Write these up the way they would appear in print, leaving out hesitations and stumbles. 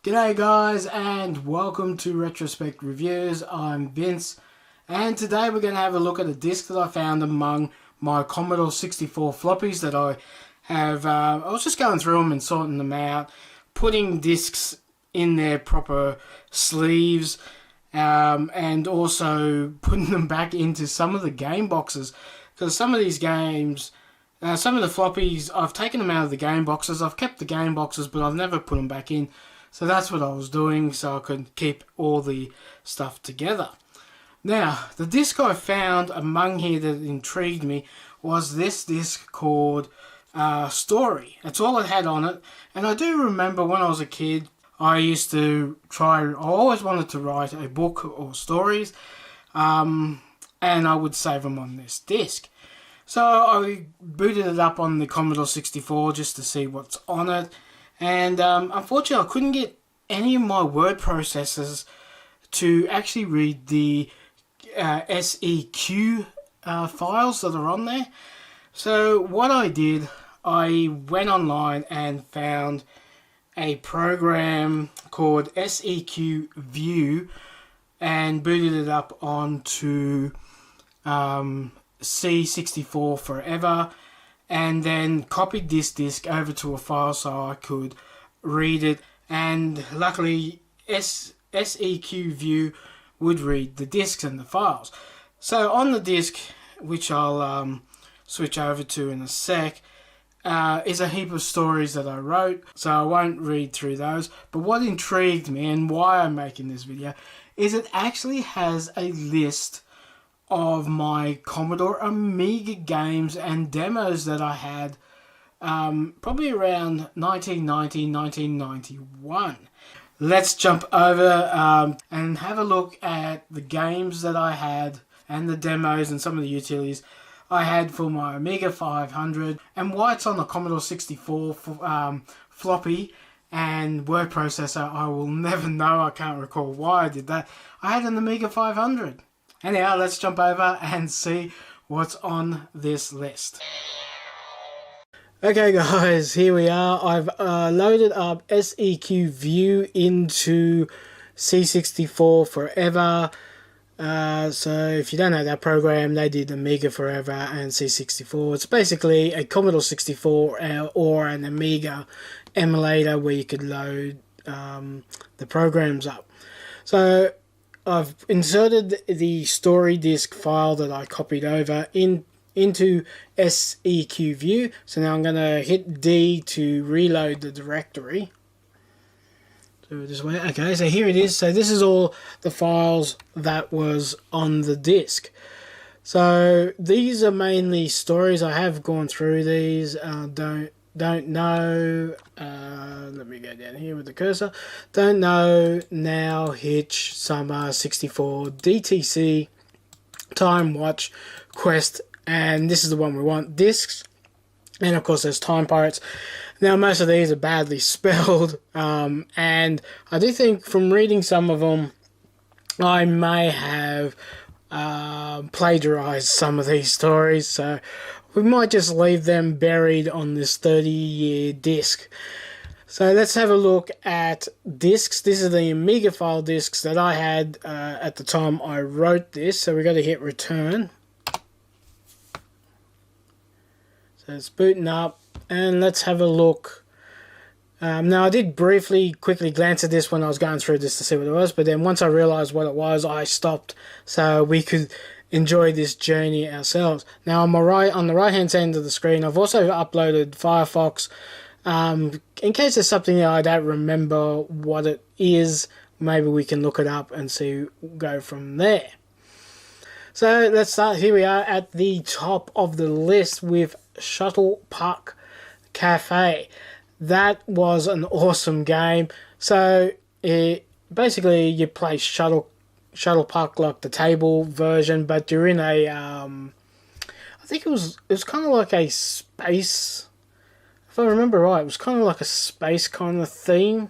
G'day guys and welcome to Retrospectreviews. I'm Vince and today we're going to have a look at a disc that I found among my Commodore 64 floppies that I have. I was just going through them and sorting them out, putting discs in their proper sleeves and also putting them back into some of the game boxes, because some of these games, some of the floppies, I've taken them out of the game boxes. I've kept the game boxes but I've never put them back in. So that's what I was doing, so I could keep all the stuff together. Now, the disc I found among here that intrigued me was this disc called Story. That's all it had on it. And I do remember when I was a kid, I always wanted to write a book or stories, and I would save them on this disc. So I booted it up on the Commodore 64 just to see what's on it. And unfortunately, I couldn't get any of my word processors to actually read the SEQ files that are on there. So what I did, I went online and found a program called SEQ View and booted it up onto C64 Forever, and then copied this disc over to a file so I could read it, and luckily SEQ View would read the discs and the files. So on the disc, which I'll switch over to in a sec, is a heap of stories that I wrote, so I won't read through those. But what intrigued me and why I'm making this video is it actually has a list of my Commodore Amiga games and demos that I had probably around 1990, 1991. Let's jump over and have a look at the games that I had and the demos and some of the utilities I had for my Amiga 500, and why it's on the Commodore 64 floppy and word processor. I will never know. I can't recall why I did that. I had an Amiga 500. Anyhow, let's jump over and see what's on this list. Okay guys, here we are. I've loaded up SEQ View into C64 Forever. So if you don't know that program, they did Amiga Forever and C64. It's basically a Commodore 64 or an Amiga emulator where you could load the programs up. So I've inserted the story disk file that I copied over into SEQ View. So now I'm going to hit D to reload the directory. So just wait. Okay, so here it is. So this is all the files that was on the disk. So these are mainly stories. I have gone through these. Don't know, let me go down here with the cursor. Don't know, Now, Hitch, Summer, 64, DTC, Time Watch, Quest, and this is the one we want, Discs. And of course there's Time Pirates. Now most of these are badly spelled, and I do think from reading some of them I may have plagiarized some of these stories, so we might just leave them buried on this 30-year disc. So let's have a look at discs. This is the Amiga file discs that I had at the time I wrote this. So we've got to hit return. So it's booting up, and let's have a look. Now I did quickly glance at this when I was going through this to see what it was, but then once I realized what it was, I stopped so we could enjoy this journey ourselves. Now on the right hand side of the screen, I've also uploaded Firefox in case there's something that I don't remember what it is. Maybe we can look it up and go from there. So let's start. Here we are at the top of the list with Shuttle Puck Cafe. That was an awesome game. So basically you play Shuttle Puck like the table version, but you're in a I think it was kind of like a space, if I remember right, it was kind of like a space kind of theme.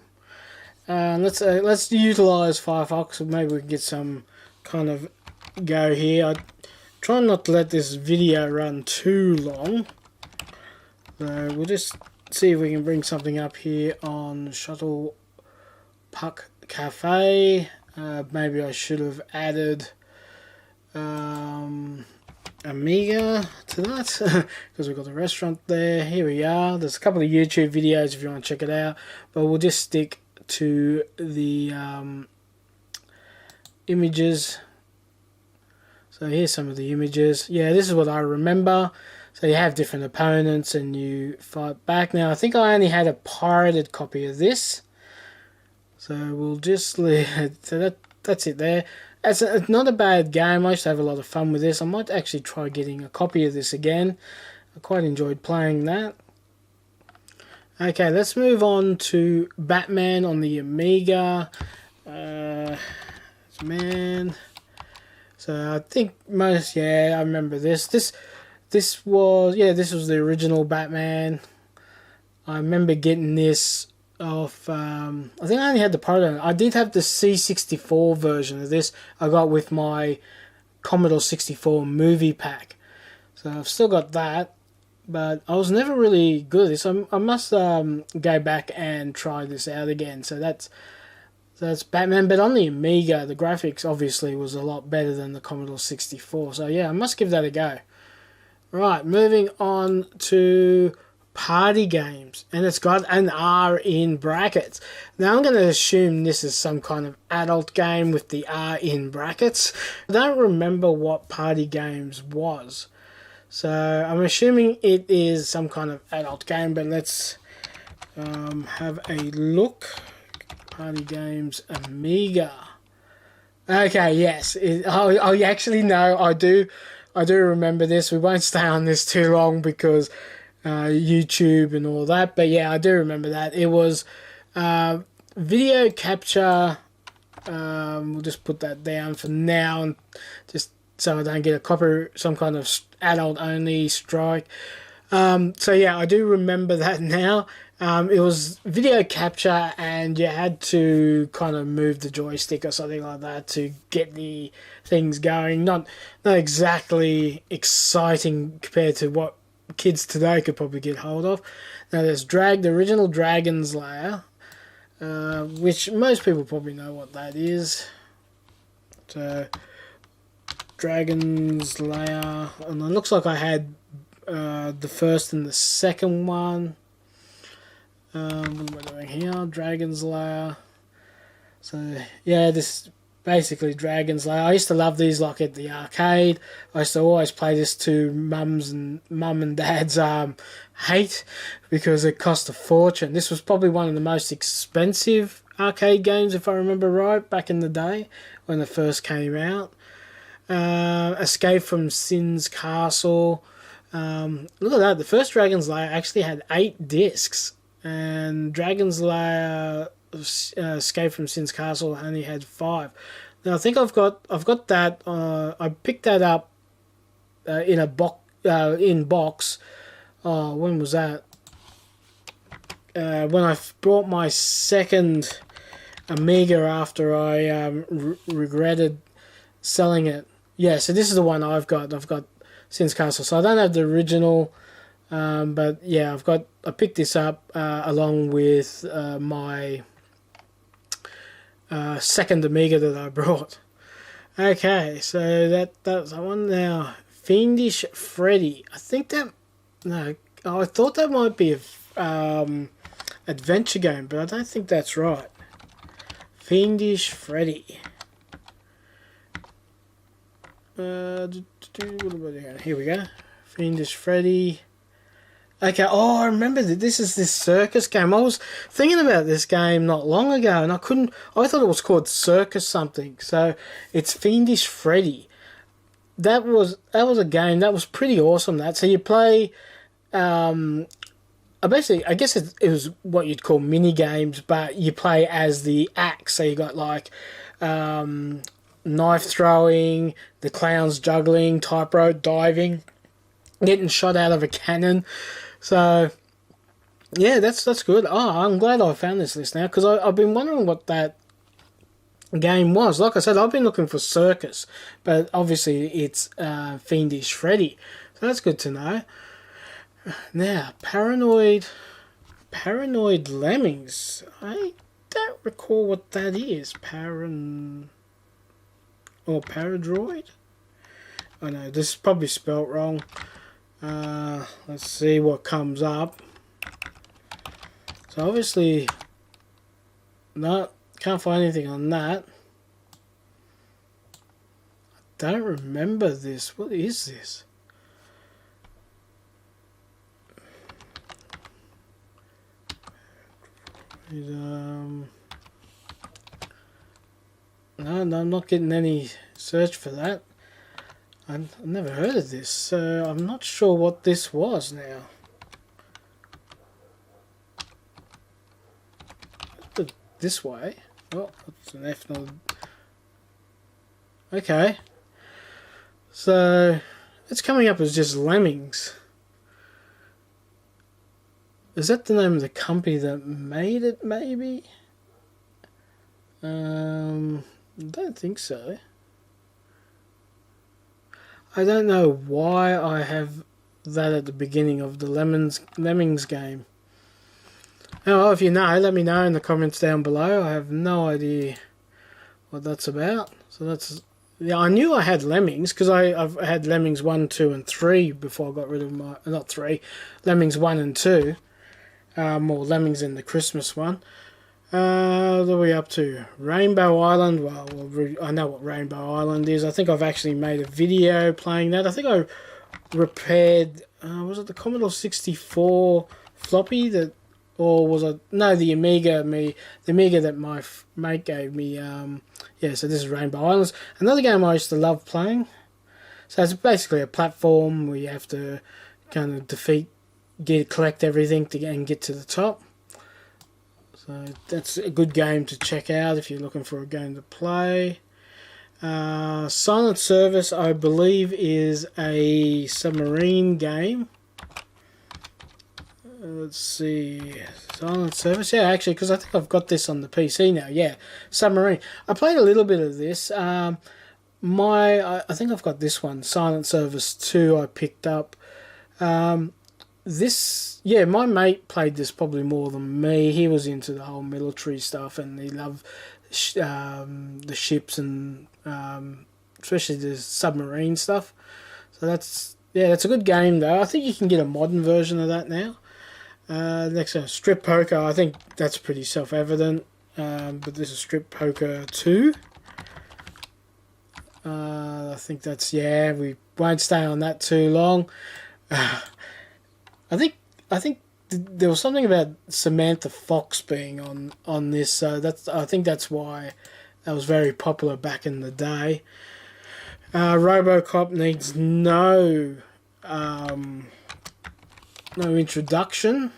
Let's utilize Firefox, and maybe we can get some kind of go here. I try not to let this video run too long, so we'll just see if we can bring something up here on Shuttle Puck Cafe. Maybe I should have added Amiga to that because we've got the restaurant there. Here we are. There's a couple of YouTube videos if you want to check it out, but we'll just stick to the images. So here's some of the images. Yeah, this is what I remember. So you have different opponents and you fight back. Now I think I only had a pirated copy of this, so we'll just leave. So that's it there. It's not a bad game. I used to have a lot of fun with this. I might actually try getting a copy of this again. I quite enjoyed playing that. Okay, let's move on to Batman on the Amiga. Man. So I think most, yeah, I remember this. This was the original Batman. I remember getting this off, I think I only had the prototype. I did have the C64 version of this I got with my Commodore 64 movie pack. So I've still got that, but I was never really good at this. I must go back and try this out again. So that's Batman, but on the Amiga, the graphics obviously was a lot better than the Commodore 64. So yeah, I must give that a go. Right, moving on to party games, and it's got an R in brackets. Now I'm going to assume this is some kind of adult game with the R in brackets. I don't remember what party games was, so I'm assuming it is some kind of adult game, but let's have a look. Party games Amiga. Okay, yes. I actually know. I do remember this. We won't stay on this too long because YouTube and all that. But yeah, I do remember that. It was video capture. We'll just put that down for now, just so I don't get some kind of adult only strike. So yeah, I do remember that now. It was video capture, and you had to kind of move the joystick or something like that to get the things going. Not exactly exciting compared to what kids today could probably get hold of. Now there's the original Dragon's Lair, which most people probably know what that is. So Dragon's Lair, and it looks like I had the first and the second one. What am I doing here? Dragon's Lair. So yeah, this is basically Dragon's Lair. I used to love these like at the arcade. I used to always play this to mum and dad's hate because it cost a fortune. This was probably one of the most expensive arcade games, if I remember right, back in the day when it first came out. Escape from Sin's Castle. Look at that. The first Dragon's Lair actually had 8 discs. And Dragon's Lair Escape from Sin's Castle only had 5. Now I think I've got that. I picked that up in a box. When was that? When I bought my second Amiga after I regretted selling it. Yeah, so this is the one I've got. I've got Sin's Castle. So I don't have the original. But yeah, I picked this up along with my second Amiga that I brought. Okay, so that's that one. Now Fiendish Freddy. I thought that might be a adventure game, but I don't think that's right. Fiendish Freddy. What about here? Here we go. Fiendish Freddy. Okay, I remember that this is this circus game. I was thinking about this game not long ago, and I thought it was called Circus something. So it's Fiendish Freddy. That was a game that was pretty awesome. So you play, basically, I guess it was what you'd call mini games, but you play as the axe. So you got like knife throwing, the clowns juggling, tightrope diving, getting shot out of a cannon. So, yeah, that's good. I'm glad I found this list now, because I've been wondering what that game was. Like I said, I've been looking for Circus, but obviously it's Fiendish Freddy. So that's good to know. Now, Paranoid Lemmings. I don't recall what that is. Paran... or Paradroid? I know, this is probably spelt wrong. Let's see what comes up. So obviously, no, can't find anything on that. I don't remember this. What is this? No, I'm not getting any search for that. I've never heard of this, so I'm not sure what this was now. This way. Oh, that's an F node. Okay. So, it's coming up as just Lemmings. Is that the name of the company that made it, maybe? I don't think so. I don't know why I have that at the beginning of the Lemmings game. Now, if you know, let me know in the comments down below. I have no idea what that's about. So that's... yeah, I knew I had Lemmings, because I've had Lemmings 1, 2 and 3 before I got rid of my... not 3. Lemmings 1 and 2. More Lemmings in the Christmas one. What are we up to? Rainbow Island. Well, I know what Rainbow Island is. I think I've actually made a video playing that. I think I repaired... was it the Commodore 64 floppy that... or was it... no, the Amiga. The Amiga that my mate gave me. Yeah, so this is Rainbow Islands. Another game I used to love playing. So it's basically a platform where you have to kind of collect everything and get to the top. So that's a good game to check out if you're looking for a game to play. Silent Service, I believe, is a submarine game. Let's see, Silent Service. Yeah, actually, because I think I've got this on the PC now. Yeah, submarine. I played a little bit of this. I think I've got this one, Silent Service 2. I picked up. This, yeah, my mate played this probably more than me. He was into the whole military stuff, and he loved the ships and especially the submarine stuff. So that's a good game though. I think you can get a modern version of that now. Next one, Strip Poker. I think that's pretty self-evident, but this is Strip Poker 2. I think that's, yeah, we won't stay on that too long. I think there was something about Samantha Fox being on this, so I think that's why that was very popular back in the day. RoboCop needs no introduction.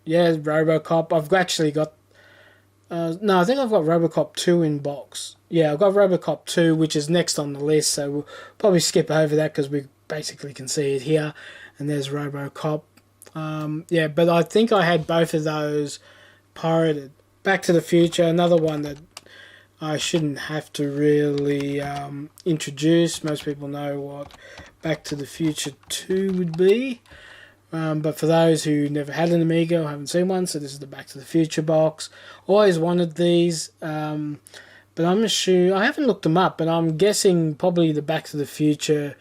Yeah, RoboCop. I've actually got... no, I think I've got RoboCop 2 in box. Yeah, I've got RoboCop 2, which is next on the list, so we'll probably skip over that because we basically can see it here. And there's RoboCop. Yeah, but I think I had both of those pirated. Back to the Future, another one that I shouldn't have to really introduce. Most people know what Back to the Future 2 would be. But for those who never had an Amiga or haven't seen one, so this is the Back to the Future box. Always wanted these, but I'm sure I haven't looked them up, but I'm guessing probably the Back to the Future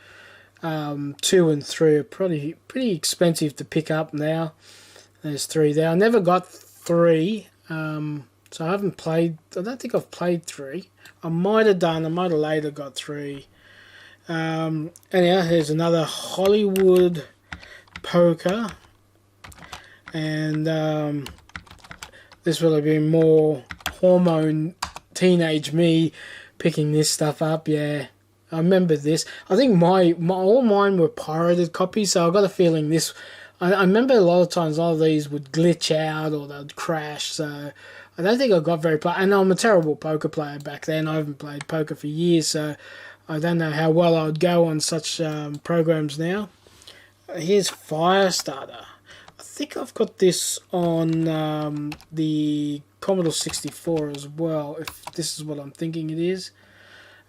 2 and 3 are pretty expensive to pick up now. There's 3 there. I never got 3, so I haven't played. I don't think I've played 3. I might have done. I might have later got 3. Anyhow, here's another Hollywood Poker, and this will have been more hormone teenage me picking this stuff up. Yeah, I remember this. I think all mine were pirated copies, so I got a feeling this. I remember a lot of times all of these would glitch out or they'd crash. So I don't think I got very. And I'm a terrible poker player back then. I haven't played poker for years, so I don't know how well I would go on such programs now. Here's Firestarter. I think I've got this on the Commodore 64 as well, if this is what I'm thinking it is.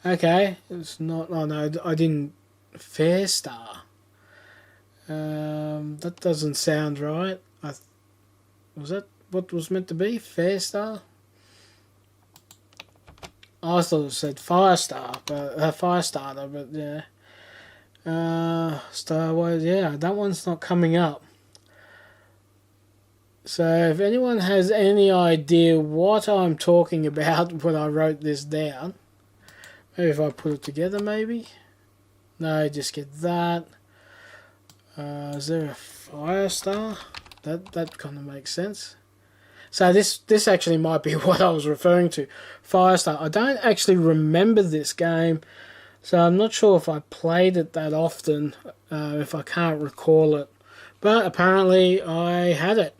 Okay, it's not. Oh no, I didn't. Fairstar. That doesn't sound right. Was that what was meant to be? Fairstar? I thought it said Firestar, but Firestarter, but yeah. Star Wars, yeah, that one's not coming up. So if anyone has any idea what I'm talking about when I wrote this down, maybe if I put it together, maybe. No, just get that. Is there a Firestar? That kind of makes sense. So this actually might be what I was referring to, Firestar. I don't actually remember this game, so I'm not sure if I played it that often, if I can't recall it. But apparently I had it.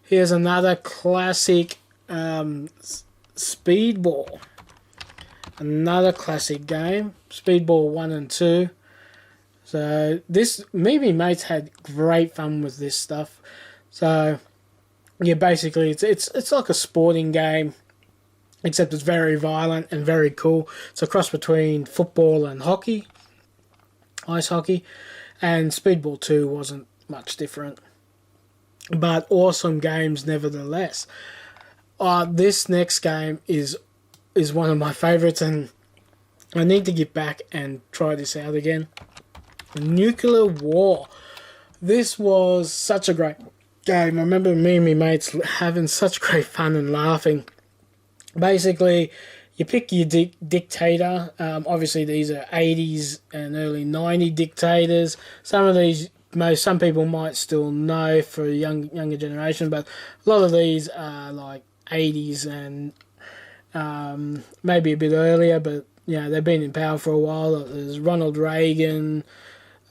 Here's another classic Speedball. Another classic game, Speedball 1 and 2. So this, me and my mates had great fun with this stuff. So yeah, basically it's like a sporting game, except it's very violent and very cool. It's a cross between football and hockey, ice hockey, and Speedball 2 wasn't much different. But awesome games nevertheless. This next game is one of my favourites, and I need to get back and try this out again. Nuclear War. This was such a great game. I remember me and my mates having such great fun and laughing. Basically, you pick your dictator. Obviously, these are 80s and early 90s dictators. Some people might still know for a younger generation, but a lot of these are like 80s and maybe a bit earlier, but yeah, they've been in power for a while. There's Ronald Reagan,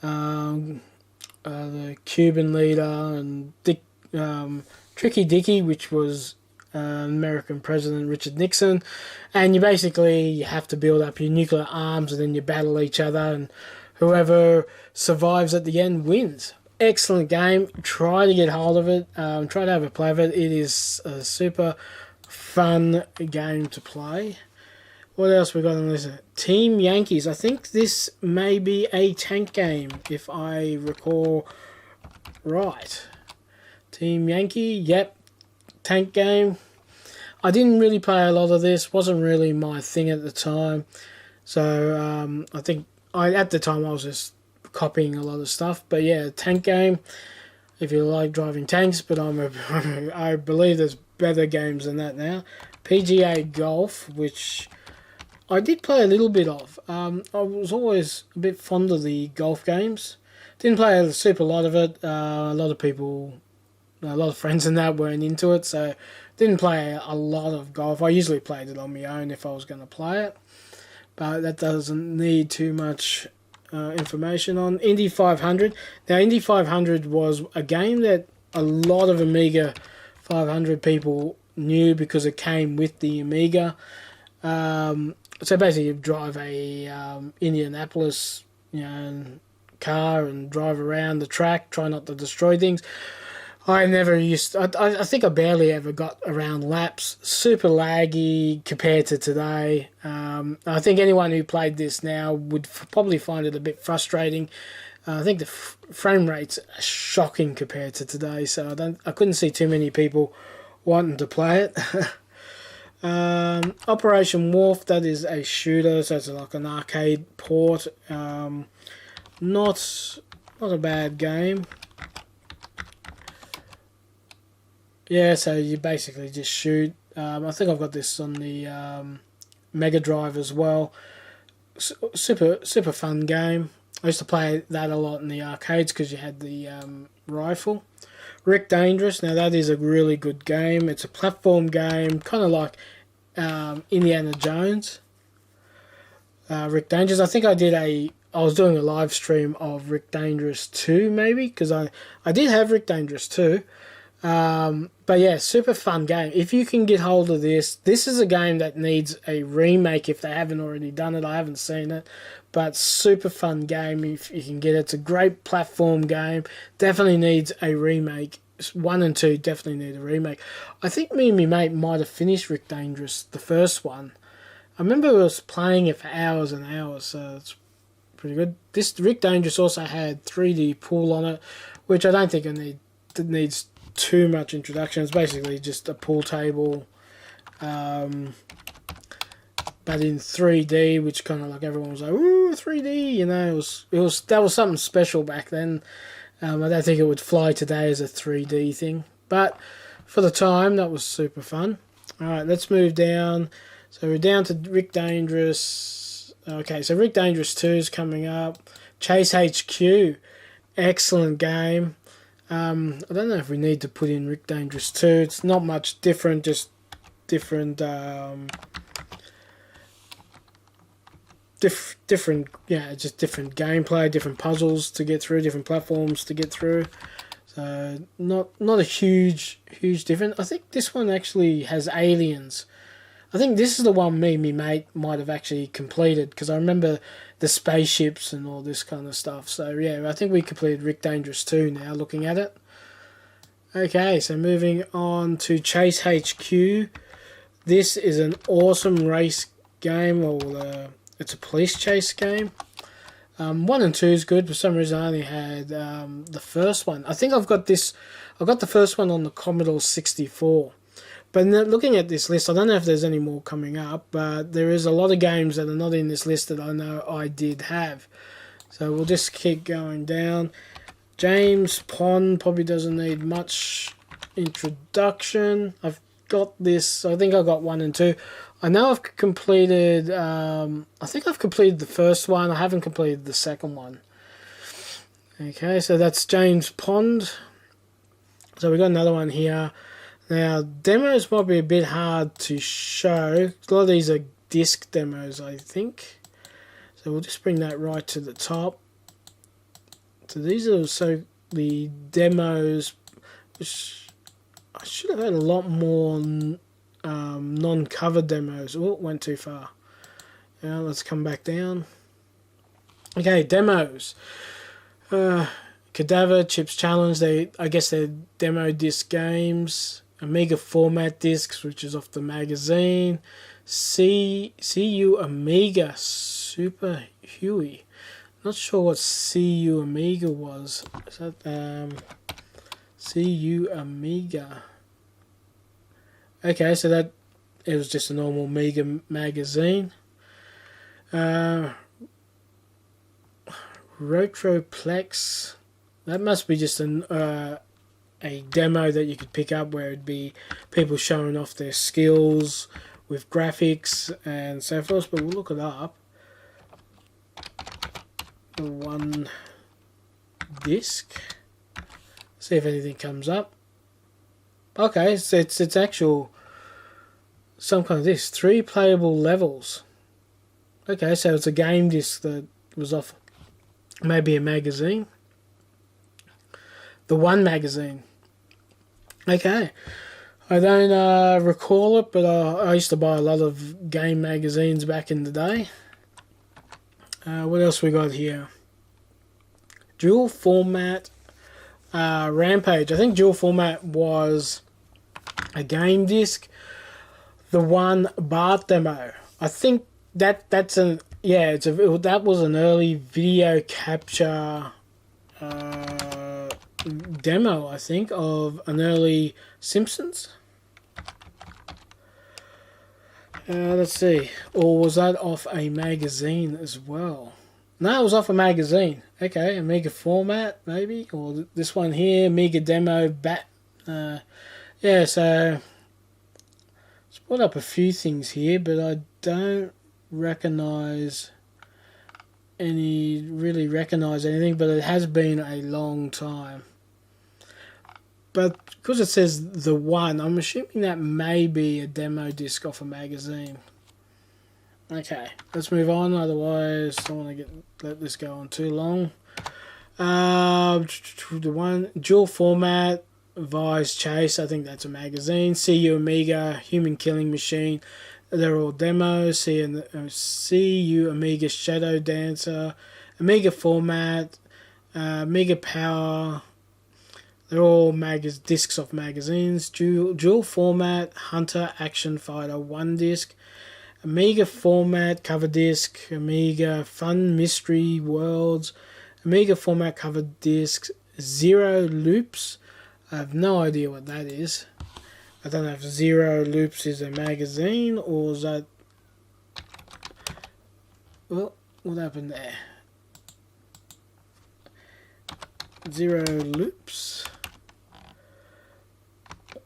the Cuban leader, and Tricky Dicky, which was American President Richard Nixon. And you have to build up your nuclear arms, and then you battle each other, and whoever survives at the end wins. Excellent game. Try to get hold of it. Try to have a play of it. It is a super fun game to play. What else we got on this? Team Yankees. I think this may be a tank game, if I recall right. Team Yankee. Yep. Tank game. I didn't really play a lot of this. Wasn't really my thing at the time. So I think at the time I was just copying a lot of stuff. But yeah, tank game. If you like driving tanks, but I believe there's better games than that now. PGA Golf, which I did play a little bit of. I was always a bit fond of the golf games. Didn't play a super lot of it. A lot of friends and that weren't into it, so didn't play a lot of golf. I usually played it on my own if I was going to play it, but that doesn't need too much information on. Indy 500. Now, Indy 500 was a game that a lot of Amiga 500 people knew because it came with the Amiga. So basically, you drive a Indianapolis, car and drive around the track, try not to destroy things. I think I barely ever got around laps. Super laggy compared to today. I think anyone who played this now would probably find it a bit frustrating. I think the frame rates are shocking compared to today, so I couldn't see too many people wanting to play it. Operation Wolf, that is a shooter, so it's like an arcade port. Not a bad game. Yeah, so you basically just shoot. I think I've got this on the Mega Drive as well. Super fun game. I used to play that a lot in the arcades because you had the rifle. Rick Dangerous. Now that is a really good game. It's a platform game, kind of like Indiana Jones. Rick Dangerous. I think I was doing a live stream of Rick Dangerous 2 maybe, because I did have Rick Dangerous 2. But yeah, super fun game. If you can get hold of this is a game that needs a remake if they haven't already done it. I haven't seen it, but super fun game if you can get it. It's a great platform game. Definitely needs a remake. 1 and 2 definitely need a remake. I think me and my mate might have finished Rick Dangerous, the first one. I remember I was playing it for hours and hours, so it's pretty good. This Rick Dangerous also had 3D pool on it, which I don't think it needs too much introduction. It's basically just a pool table, but in 3D, which kind of like everyone was like, ooh, 3D, you know, that was something special back then. I don't think it would fly today as a 3D thing, but for the time, that was super fun. Alright, let's move down. So we're down to Rick Dangerous. Okay, so Rick Dangerous 2 is coming up. Chase HQ, excellent game. I don't know if we need to put in Rick Dangerous 2. It's not much different, just different, just different gameplay, different puzzles to get through, different platforms to get through. So not a huge difference. I think this one actually has aliens. I think this is the one me and my mate might have actually completed, because I remember the spaceships and all this kind of stuff. So yeah, I think we completed Rick Dangerous 2 now, looking at it. Okay, so moving on to Chase HQ. This is an awesome race game, or it's a police chase game. 1 and 2 is good. For some reason I only had the first one. I think I got the first one on the Commodore 64. But looking at this list, I don't know if there's any more coming up, but there is a lot of games that are not in this list that I know I did have. So we'll just keep going down. James Pond probably doesn't need much introduction. I've got this, I think I got 1 and 2. I know I've completed, I think I've completed the first one. I haven't completed the second one. Okay, so that's James Pond. So we got another one here. Now, demos might be a bit hard to show. A lot of these are disc demos, I think. So we'll just bring that right to the top. So these are also the demos, which I should have had a lot more non-cover demos. Oh, went too far. Now let's come back down. Okay, demos. Cadaver, Chips Challenge, I guess they're demo disc games. Amiga format discs, which is off the magazine. CU Amiga Super Huey. Not sure what CU Amiga was. Is that CU Amiga? Okay, so that it was just a normal Amiga magazine. Retroplex. That must be just a demo that you could pick up, where it'd be people showing off their skills with graphics and so forth, but we'll look it up. 1 disc. See if anything comes up. Okay, so it's actual some kind of disc. 3 playable levels. Okay, so it's a game disc that was off maybe a magazine. The One magazine. Okay, I don't recall it, but I used to buy a lot of game magazines back in the day. What else we got here? Dual format Rampage. I think dual format was a game disc. The One Bart demo. I think that was an early video capture demo, I think, of an early Simpsons. Let's see. Or was that off a magazine as well? No, it was off a magazine. Okay, Amiga format, maybe? Or this one here, Amiga demo, yeah, so it's brought up a few things here, but I don't really recognize anything, but it has been a long time. But because it says The One, I'm assuming that may be a demo disc off a magazine. Okay, let's move on, otherwise I don't want to let this go on too long. The One, dual format, Vice Chase, I think that's a magazine. CU Amiga, Human Killing Machine, they're all demos. CU Amiga Shadow Dancer, Amiga format, Amiga Power, they're all discs of magazines. Dual format, Hunter Action Fighter 1 disc, Amiga format cover disc, Amiga Fun Mystery Worlds, Amiga format cover disc, Zero Loops. I have no idea what that is. I don't know if Zero Loops is a magazine or is that Well, what happened there? 0 loops.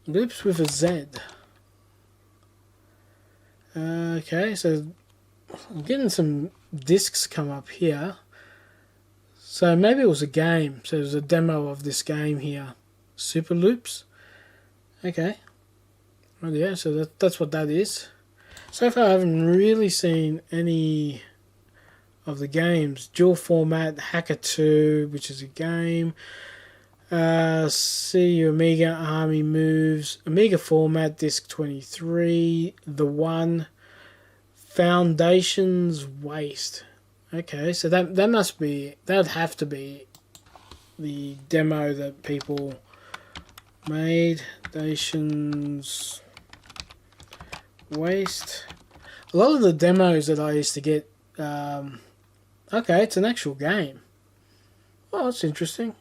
Loops with a Z. Okay, so I'm getting some discs come up here. So maybe it was a game. So there's a demo of this game here. Super Loops. Okay. Well, yeah, so that's what that is. So far I haven't really seen any of the games. Dual Format, Hacker 2, which is a game. See Amiga Army Moves, Amiga Format, Disc 23, The One, Foundations Waste. Okay, so that would have to be the demo that people made. Foundations Waste. A lot of the demos that I used to get, okay, it's an actual game. Oh, that's interesting.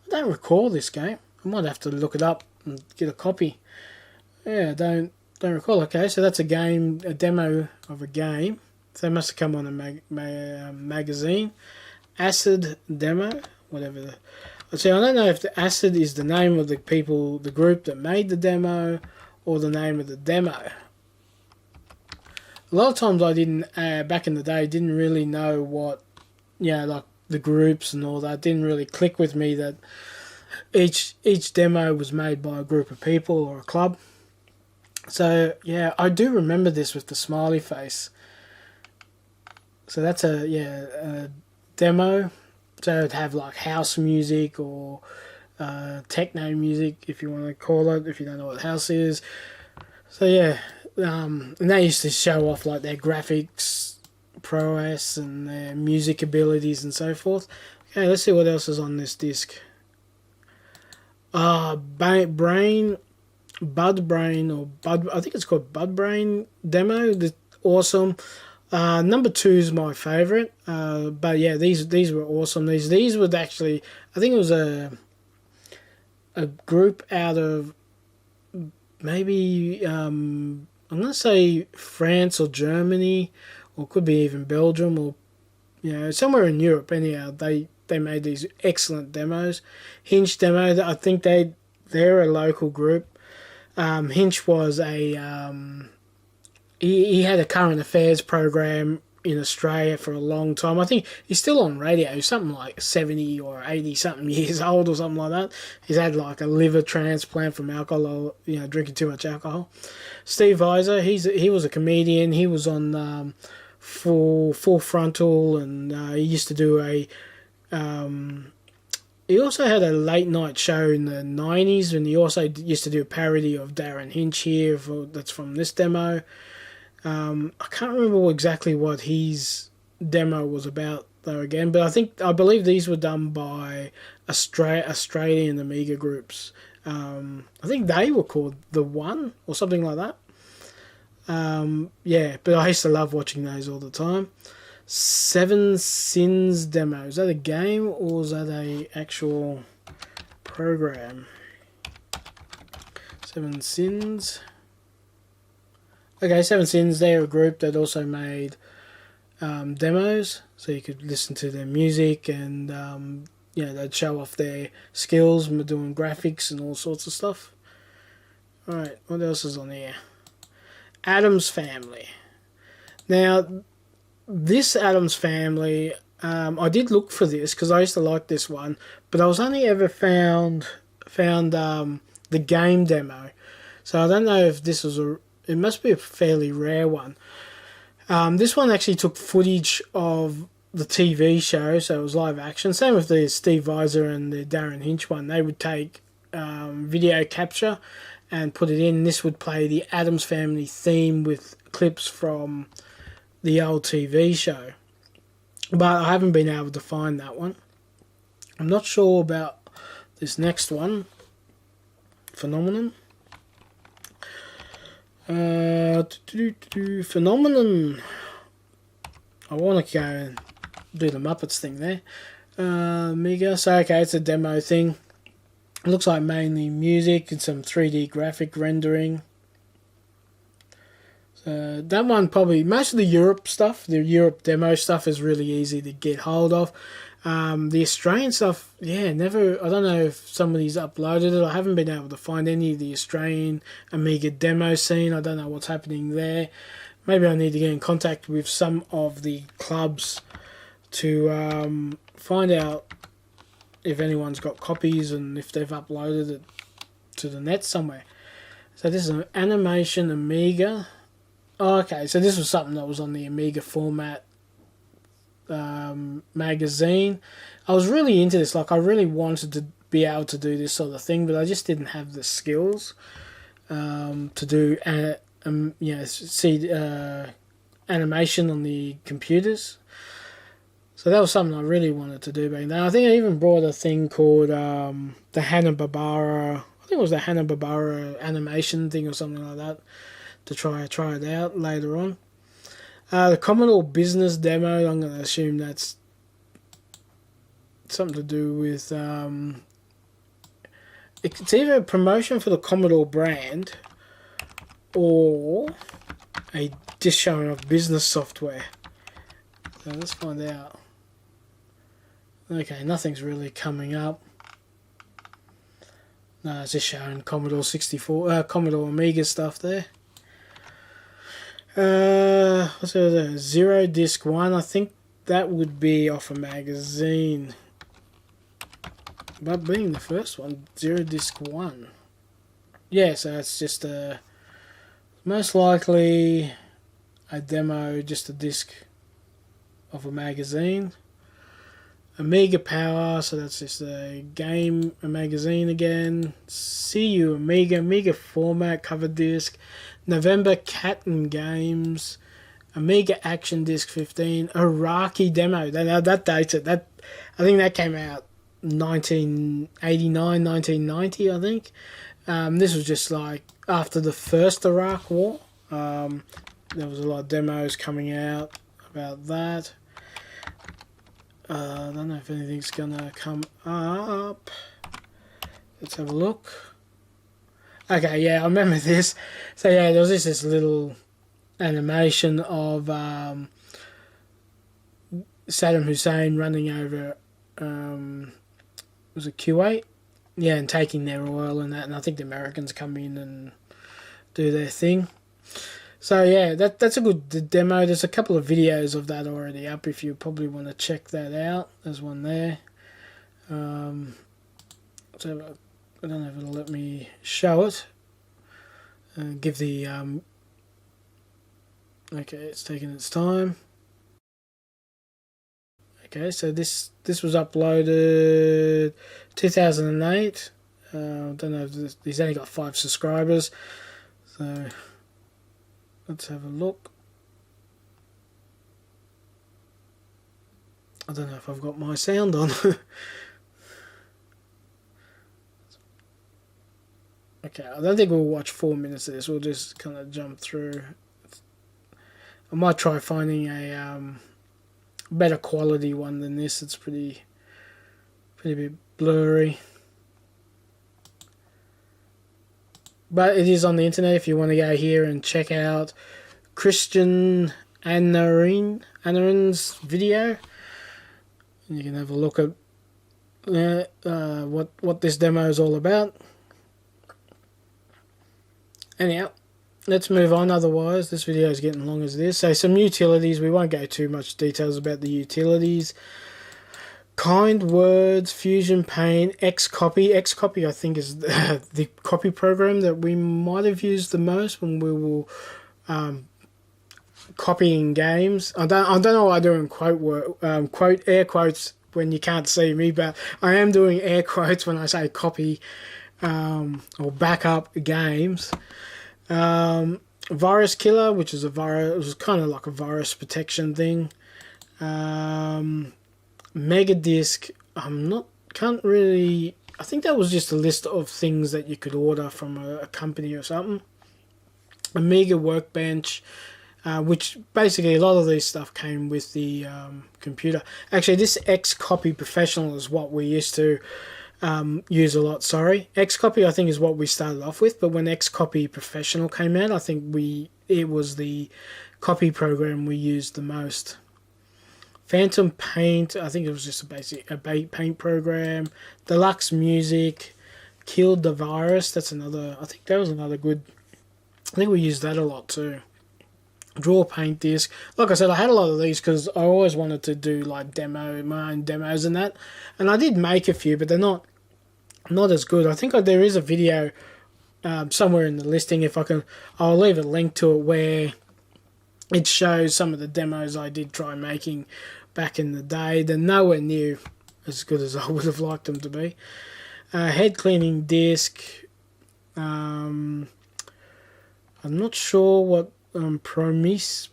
I don't recall this game. I might have to look it up and get a copy. Yeah, I don't recall. Okay, so that's a game, a demo of a game. So it must have come on a magazine. Acid demo, whatever. See, I don't know if the Acid is the name of the people, the group that made the demo, or the name of the demo. A lot of times I didn't, back in the day, didn't really know what, like the groups and all that. Didn't really click with me that each demo was made by a group of people or a club. So yeah, I do remember this with the smiley face. So that's a demo. So it'd have like house music or techno music, if you want to call it, if you don't know what house is. So yeah, and they used to show off like their graphics prowess and their music abilities and so forth. Okay, let's see what else is on this disc. Bud Brain, or Bud, I think it's called Bud Brain demo. Awesome. Number 2 is my favorite. But yeah, these were awesome. These were actually, I think it was a group out of maybe I'm gonna say France or Germany, or could be even Belgium, or somewhere in Europe. Anyhow, they made these excellent demos. Hinch demo, I think they're a local group. Hinch was a he had a current affairs program in Australia for a long time. I think he's still on radio, something like 70 or 80 something years old or something like that. He's had like a liver transplant from alcohol, drinking too much alcohol. Steve Weiser, he was a comedian. He was on Full Frontal, and he used to do he also had a late night show in the 90's, and he also used to do a parody of Darren Hinch here. That's from this demo. I can't remember exactly what his demo was about though again, but I believe these were done by Australian Amiga groups. I think they were called The One or something like that. Yeah, but I used to love watching those all the time. Seven Sins demo. Is that a game or is that a actual program? Seven Sins. Okay, Seven Sins, they're a group that also made demos, so you could listen to their music and they'd show off their skills, doing graphics and all sorts of stuff. Alright, what else is on here? Addams Family. Now, this Addams Family, I did look for this because I used to like this one, but I was only ever found the game demo. So I don't know if this was it must be a fairly rare one. This one actually took footage of the TV show, so it was live action. Same with the Steve Weiser and the Darren Hinch one. They would take video capture and put it in. This would play the Addams Family theme with clips from the old TV show. But I haven't been able to find that one. I'm not sure about this next one. Phenomenon. Phenomenon. I want to go and do the Muppets thing there. Amiga. So okay, it's a demo thing. It looks like mainly music and some 3D graphic rendering. That one probably, most of the Europe stuff, the Europe demo stuff is really easy to get hold of. The Australian stuff, yeah, never, I don't know if somebody's uploaded it. I haven't been able to find any of the Australian Amiga demo scene. I don't know what's happening there. Maybe I need to get in contact with some of the clubs to find out if anyone's got copies and if they've uploaded it to the net somewhere. So this is an animation Amiga. Oh, okay, so this was something that was on the Amiga format magazine. I was really into this. Like, I really wanted to be able to do this sort of thing, but I just didn't have the skills to do, see animation on the computers. So that was something I really wanted to do back then. I think I even brought a thing called the Hanna-Barbera. I think it was the Hanna-Barbera animation thing or something like that to try it out later on. The Commodore business demo, I'm going to assume that's something to do with... it's either a promotion for the Commodore brand or a just showing off business software. So let's find out. Okay, nothing's really coming up. No, it's just showing Commodore 64, Commodore Amiga stuff there. What's it? Zero Disc 1. I think that would be off a magazine. But being the first one, Zero Disc 1. Yeah, so it's just most likely a demo, just a disc of a magazine. Amiga Power, so that's just a magazine again. CU Amiga format, cover disc. November Cat and Games. Amiga Action Disc 15. Iraqi demo. That dates it. I think that came out 1989, 1990, I think. This was just like after the first Iraq War. There was a lot of demos coming out about that. I don't know if anything's gonna come up. Let's have a look. Okay, yeah, I remember this. So yeah, there was this little animation of Saddam Hussein running over was it Kuwait? Yeah, and taking their oil and that, and I think the Americans come in and do their thing. So yeah, that's a good demo. There's a couple of videos of that already up if you probably want to check that out. There's one there. So I don't know if it'll let me show it. Give the okay, it's taking its time. Okay, so this was uploaded 2008. I don't know if he's only got 5 subscribers, so let's have a look. I don't know if I've got my sound on. Okay, I don't think we'll watch 4 minutes of this. We'll just kind of jump through. I might try finding a better quality one than this. It's pretty bit blurry. But it is on the internet if you want to go here and check out Christian Anarin's video. And you can have a look at what this demo is all about. Anyhow, let's move on. Otherwise, this video is getting long as it is. So some utilities. We won't go too much details about the utilities. Kind Words, Fusion Paint, Xcopy. Xcopy, I think, is the copy program that we might have used the most when we were copying games. I don't know what I do in quote air quotes when you can't see me, but I am doing air quotes when I say copy or backup games. Virus Killer, which is a virus, it was kind of like a virus protection thing. Mega Disk, can't really, I think that was just a list of things that you could order from a company or something. Amiga Workbench, which basically a lot of these stuff came with the computer. Actually, this Xcopy Professional is what we used to use a lot. Xcopy I think is what we started off with, but when Xcopy Professional came out, I think we it was the copy program we used the most. Phantom Paint, I think it was just a paint program. Deluxe Music, Killed the Virus, that's another, I think that was another good, I think we used that a lot too. Draw Paint Disc. Like I said, I had a lot of these because I always wanted to do like my own demos and that. And I did make a few, but they're not as good. I think there is a video somewhere in the listing. If I can, I'll leave a link to it where it shows some of the demos I did try making back in the day. They're nowhere near as good as I would have liked them to be. Head Cleaning Disc. I'm not sure what Promise.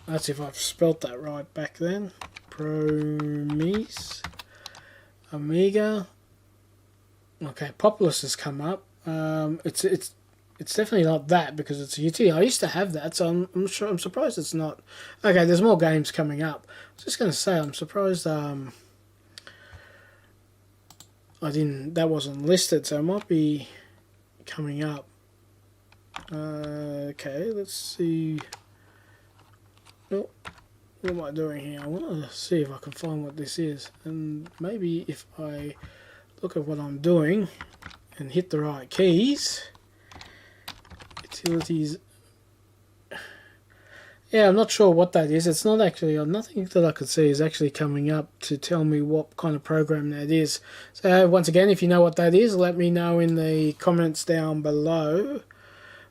That's if I've spelt that right back then. Promise. Amiga. Okay, Populous has come up. It's definitely not that because it's a utility. I used to have that, so I'm surprised it's not. Okay, there's more games coming up. I was just gonna say I'm surprised that wasn't listed, so it might be coming up. Okay, let's see. Oh, what am I doing here? I want to see if I can find what this is, and maybe if I look at what I'm doing and hit the right keys. Utilities. Yeah, I'm not sure what that is. It's not actually, nothing that I could see is actually coming up to tell me what kind of program that is. So once again, if you know what that is, let me know in the comments down below.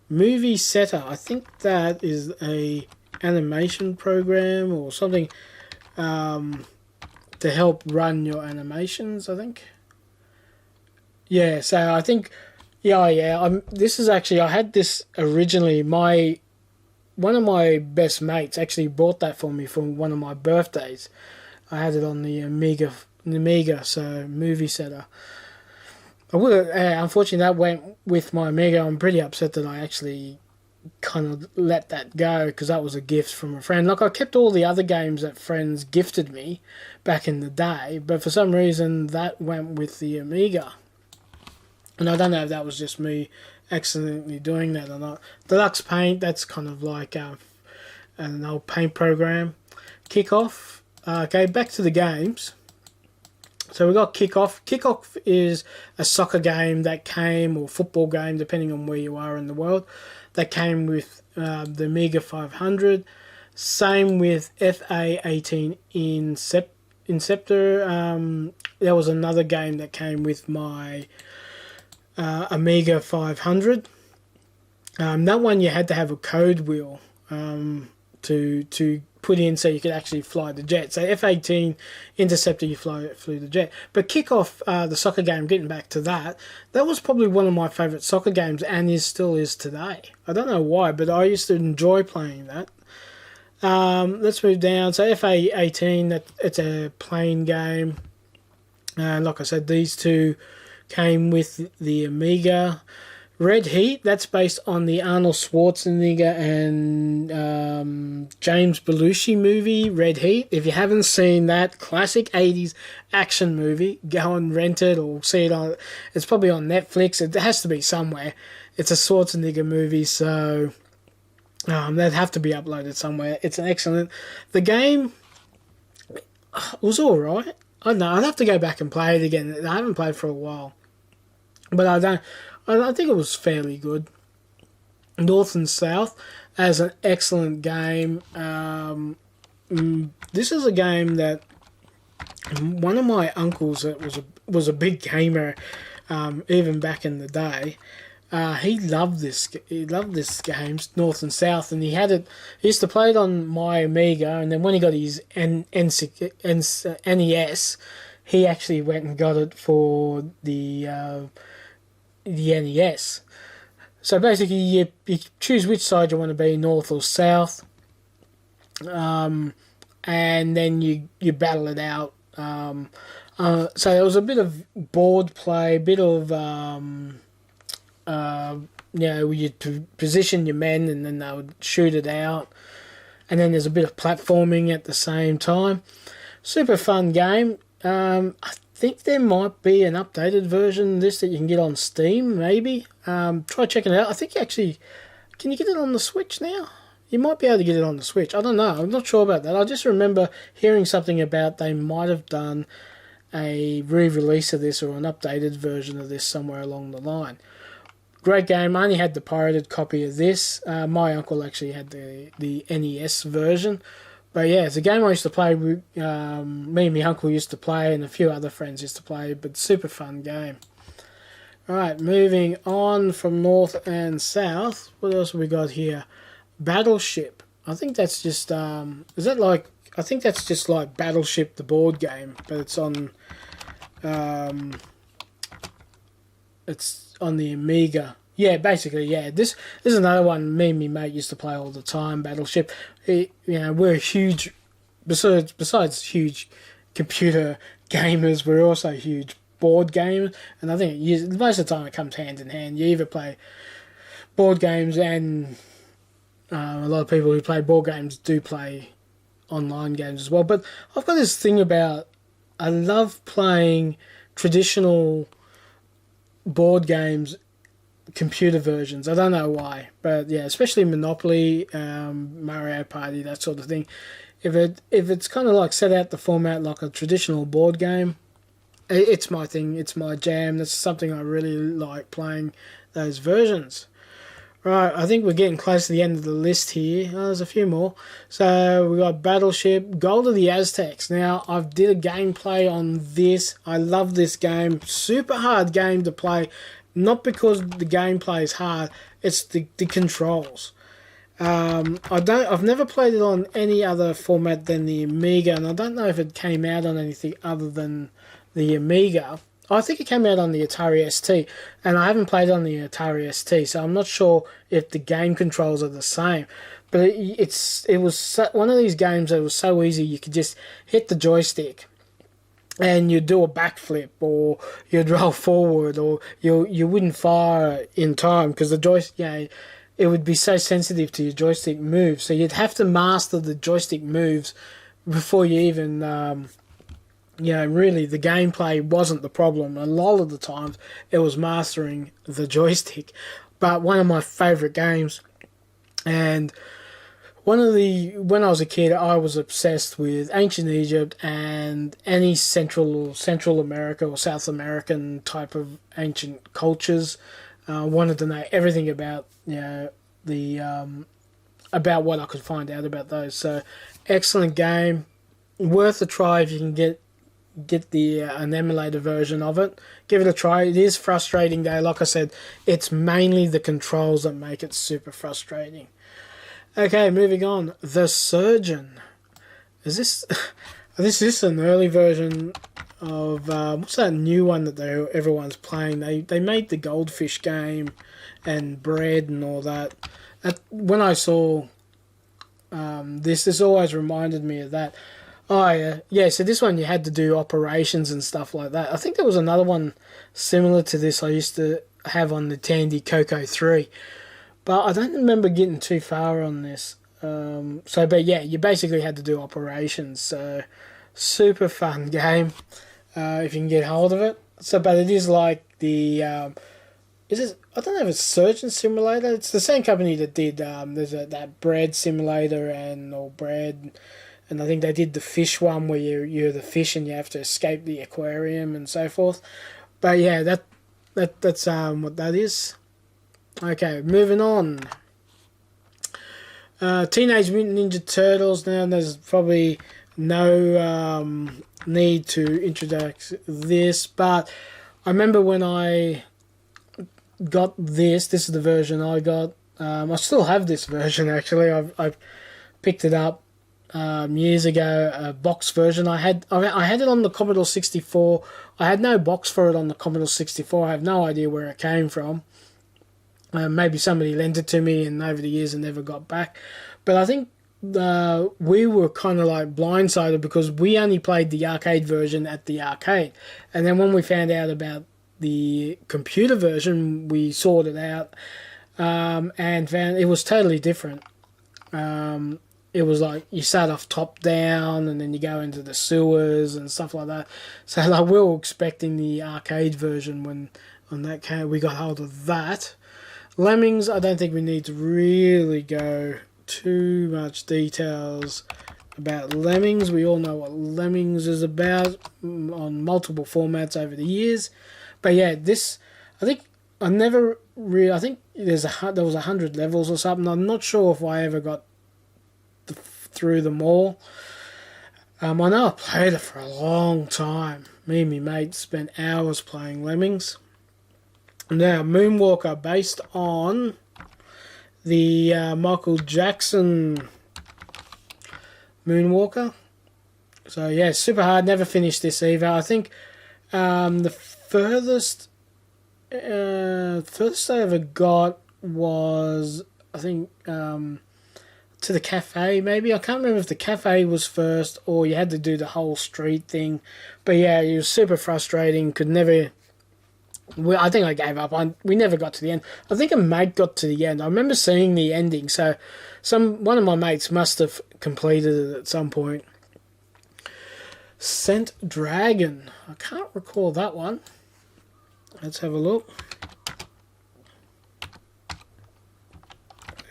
Movie Setter, I think that is a animation program or something to help run your animations, I think. Yeah, so I think, this is actually, I had this originally, one of my best mates actually bought that for me for one of my birthdays. I had it on the Amiga, so Movie Setter. I would have, unfortunately that went with my Amiga. I'm pretty upset that I actually kind of let that go because that was a gift from a friend. Like I kept all the other games that friends gifted me back in the day, but for some reason that went with the Amiga. And I don't know if that was just me accidentally doing that or not. Deluxe Paint, that's kind of like an old paint program. Kickoff. Okay, back to the games. So we got Kickoff. Kickoff is a soccer game that came, or football game, depending on where you are in the world, that came with the Amiga 500. Same with FA18 Inceptor. There was another game that came with my Amiga 500. That one you had to have a code wheel to put in so you could actually fly the jet. So F-18 Interceptor, you flew the jet. But Kickoff, the soccer game, getting back to that, that was probably one of my favourite soccer games and still is today. I don't know why, but I used to enjoy playing that. Let's move down. So FA18, it's a plane game. Like I said, these two came with the Amiga. Red Heat, that's based on the Arnold Schwarzenegger and James Belushi movie, Red Heat. If you haven't seen that classic 80s action movie, go and rent it or see it it's probably on Netflix. It has to be somewhere. It's a Schwarzenegger movie, so that'd have to be uploaded somewhere. It's an excellent... The game was alright. I don't know, I'd have to go back and play it again. I haven't played for a while. But I think it was fairly good. North and South as an excellent game. This is a game that one of my uncles that was a big gamer, even back in the day. He loved this. He loved this game, North and South, and he used to play it on my Amiga, and then when he got his NES, he actually went and got it for the NES. So basically you choose which side you want to be, north or south, and then you battle it out. So there was a bit of board play, a bit of you position your men and then they would shoot it out, and then there's a bit of platforming at the same time. Super fun game. I think there might be an updated version of this that you can get on Steam, maybe. Try checking it out. I think actually, can you get it on the Switch now? You might be able to get it on the Switch. I don't know. I'm not sure about that. I just remember hearing something about they might have done a re-release of this or an updated version of this somewhere along the line. Great game. I only had the pirated copy of this. My uncle actually had the NES version. But yeah, it's a game I used to play. Me and my uncle used to play, and a few other friends used to play. But super fun game. Alright, moving on from north and south. What else have we got here? Battleship. I think that's just is that like, I think that's just like Battleship the board game, but it's on the Amiga. Yeah, basically, yeah. This is another one me and my mate used to play all the time, Battleship. We're huge, besides huge computer gamers, we're also huge board gamers, and I think most of the time it comes hand in hand. You either play board games, and a lot of people who play board games do play online games as well. But I've got this thing about, I love playing traditional board games, computer versions. I don't know why, but yeah, especially Monopoly, Mario Party, that sort of thing. If it's kind of like set out the format like a traditional board game, it's my thing. It's my jam. That's something I really like, playing those versions. Right, I think we're getting close to the end of the list here. Oh, there's a few more. So we got Battleship, Gold of the Aztecs. Now, I've did a gameplay on this. I love this game. Super hard game to play. Not because the gameplay is hard, it's the controls. I've never played it on any other format than the Amiga, and I don't know if it came out on anything other than the Amiga. I think it came out on the Atari ST, and I haven't played on the Atari ST, so I'm not sure if the game controls are the same. But it was one of these games that was so easy. You could just hit the joystick, and you'd do a backflip, or you'd roll forward, or you wouldn't fire in time because the joystick, it would be so sensitive to your joystick moves. So you'd have to master the joystick moves before you even, really the gameplay wasn't the problem. A lot of the times it was mastering the joystick. But one of my favourite games, and when I was a kid, I was obsessed with ancient Egypt and any Central America or South American type of ancient cultures. Wanted to know everything about about what I could find out about those. So excellent game, worth a try if you can get an emulator version of it. Give it a try. It is frustrating though. Like I said, it's mainly the controls that make it super frustrating. Okay, moving on. The Surgeon. Is this an early version of what's that new one that everyone's playing? They made the Goldfish game and Bread and all that. When I saw this always reminded me of that. Oh yeah. So this one you had to do operations and stuff like that. I think there was another one similar to this I used to have on the Tandy Coco 3. But I don't remember getting too far on this. But yeah, you basically had to do operations. So, super fun game if you can get hold of it. But it is like the I don't know if it's Surgeon Simulator. It's the same company that did there's that Bread Simulator or Bread, and I think they did the fish one where you're the fish and you have to escape the aquarium and so forth. But yeah, that's what that is. Okay, moving on. Teenage Mutant Ninja Turtles. Now, there's probably no need to introduce this, but I remember when I got this is the version I got. I still have this version, actually. I've picked it up years ago, a box version. I had it on the Commodore 64. I had no box for it on the Commodore 64. I have no idea where it came from. Maybe somebody lent it to me and over the years and never got back. But I think we were kind of like blindsided because we only played the arcade version at the arcade. And then when we found out about the computer version, we sorted it out and found it was totally different. it was like you start off top down and then you go into the sewers and stuff like that. So like we were expecting the arcade version when on that came, we got hold of that. Lemmings, I don't think we need to really go too much details about Lemmings. We all know what Lemmings is about on multiple formats over the years. But yeah, this, I think I never really, I think there was 100 levels or something. I'm not sure if I ever got through them all. I know I played it for a long time. Me and my mate spent hours playing Lemmings. Now, Moonwalker, based on the Michael Jackson Moonwalker. So yeah, super hard. Never finished this either. I think the furthest I ever got was, I think, to the cafe maybe. I can't remember if the cafe was first or you had to do the whole street thing. But yeah, it was super frustrating. Could never. I think I gave up. We never got to the end. I think a mate got to the end. I remember seeing the ending. So one of my mates must have completed it at some point. Scent Dragon. I can't recall that one. Let's have a look.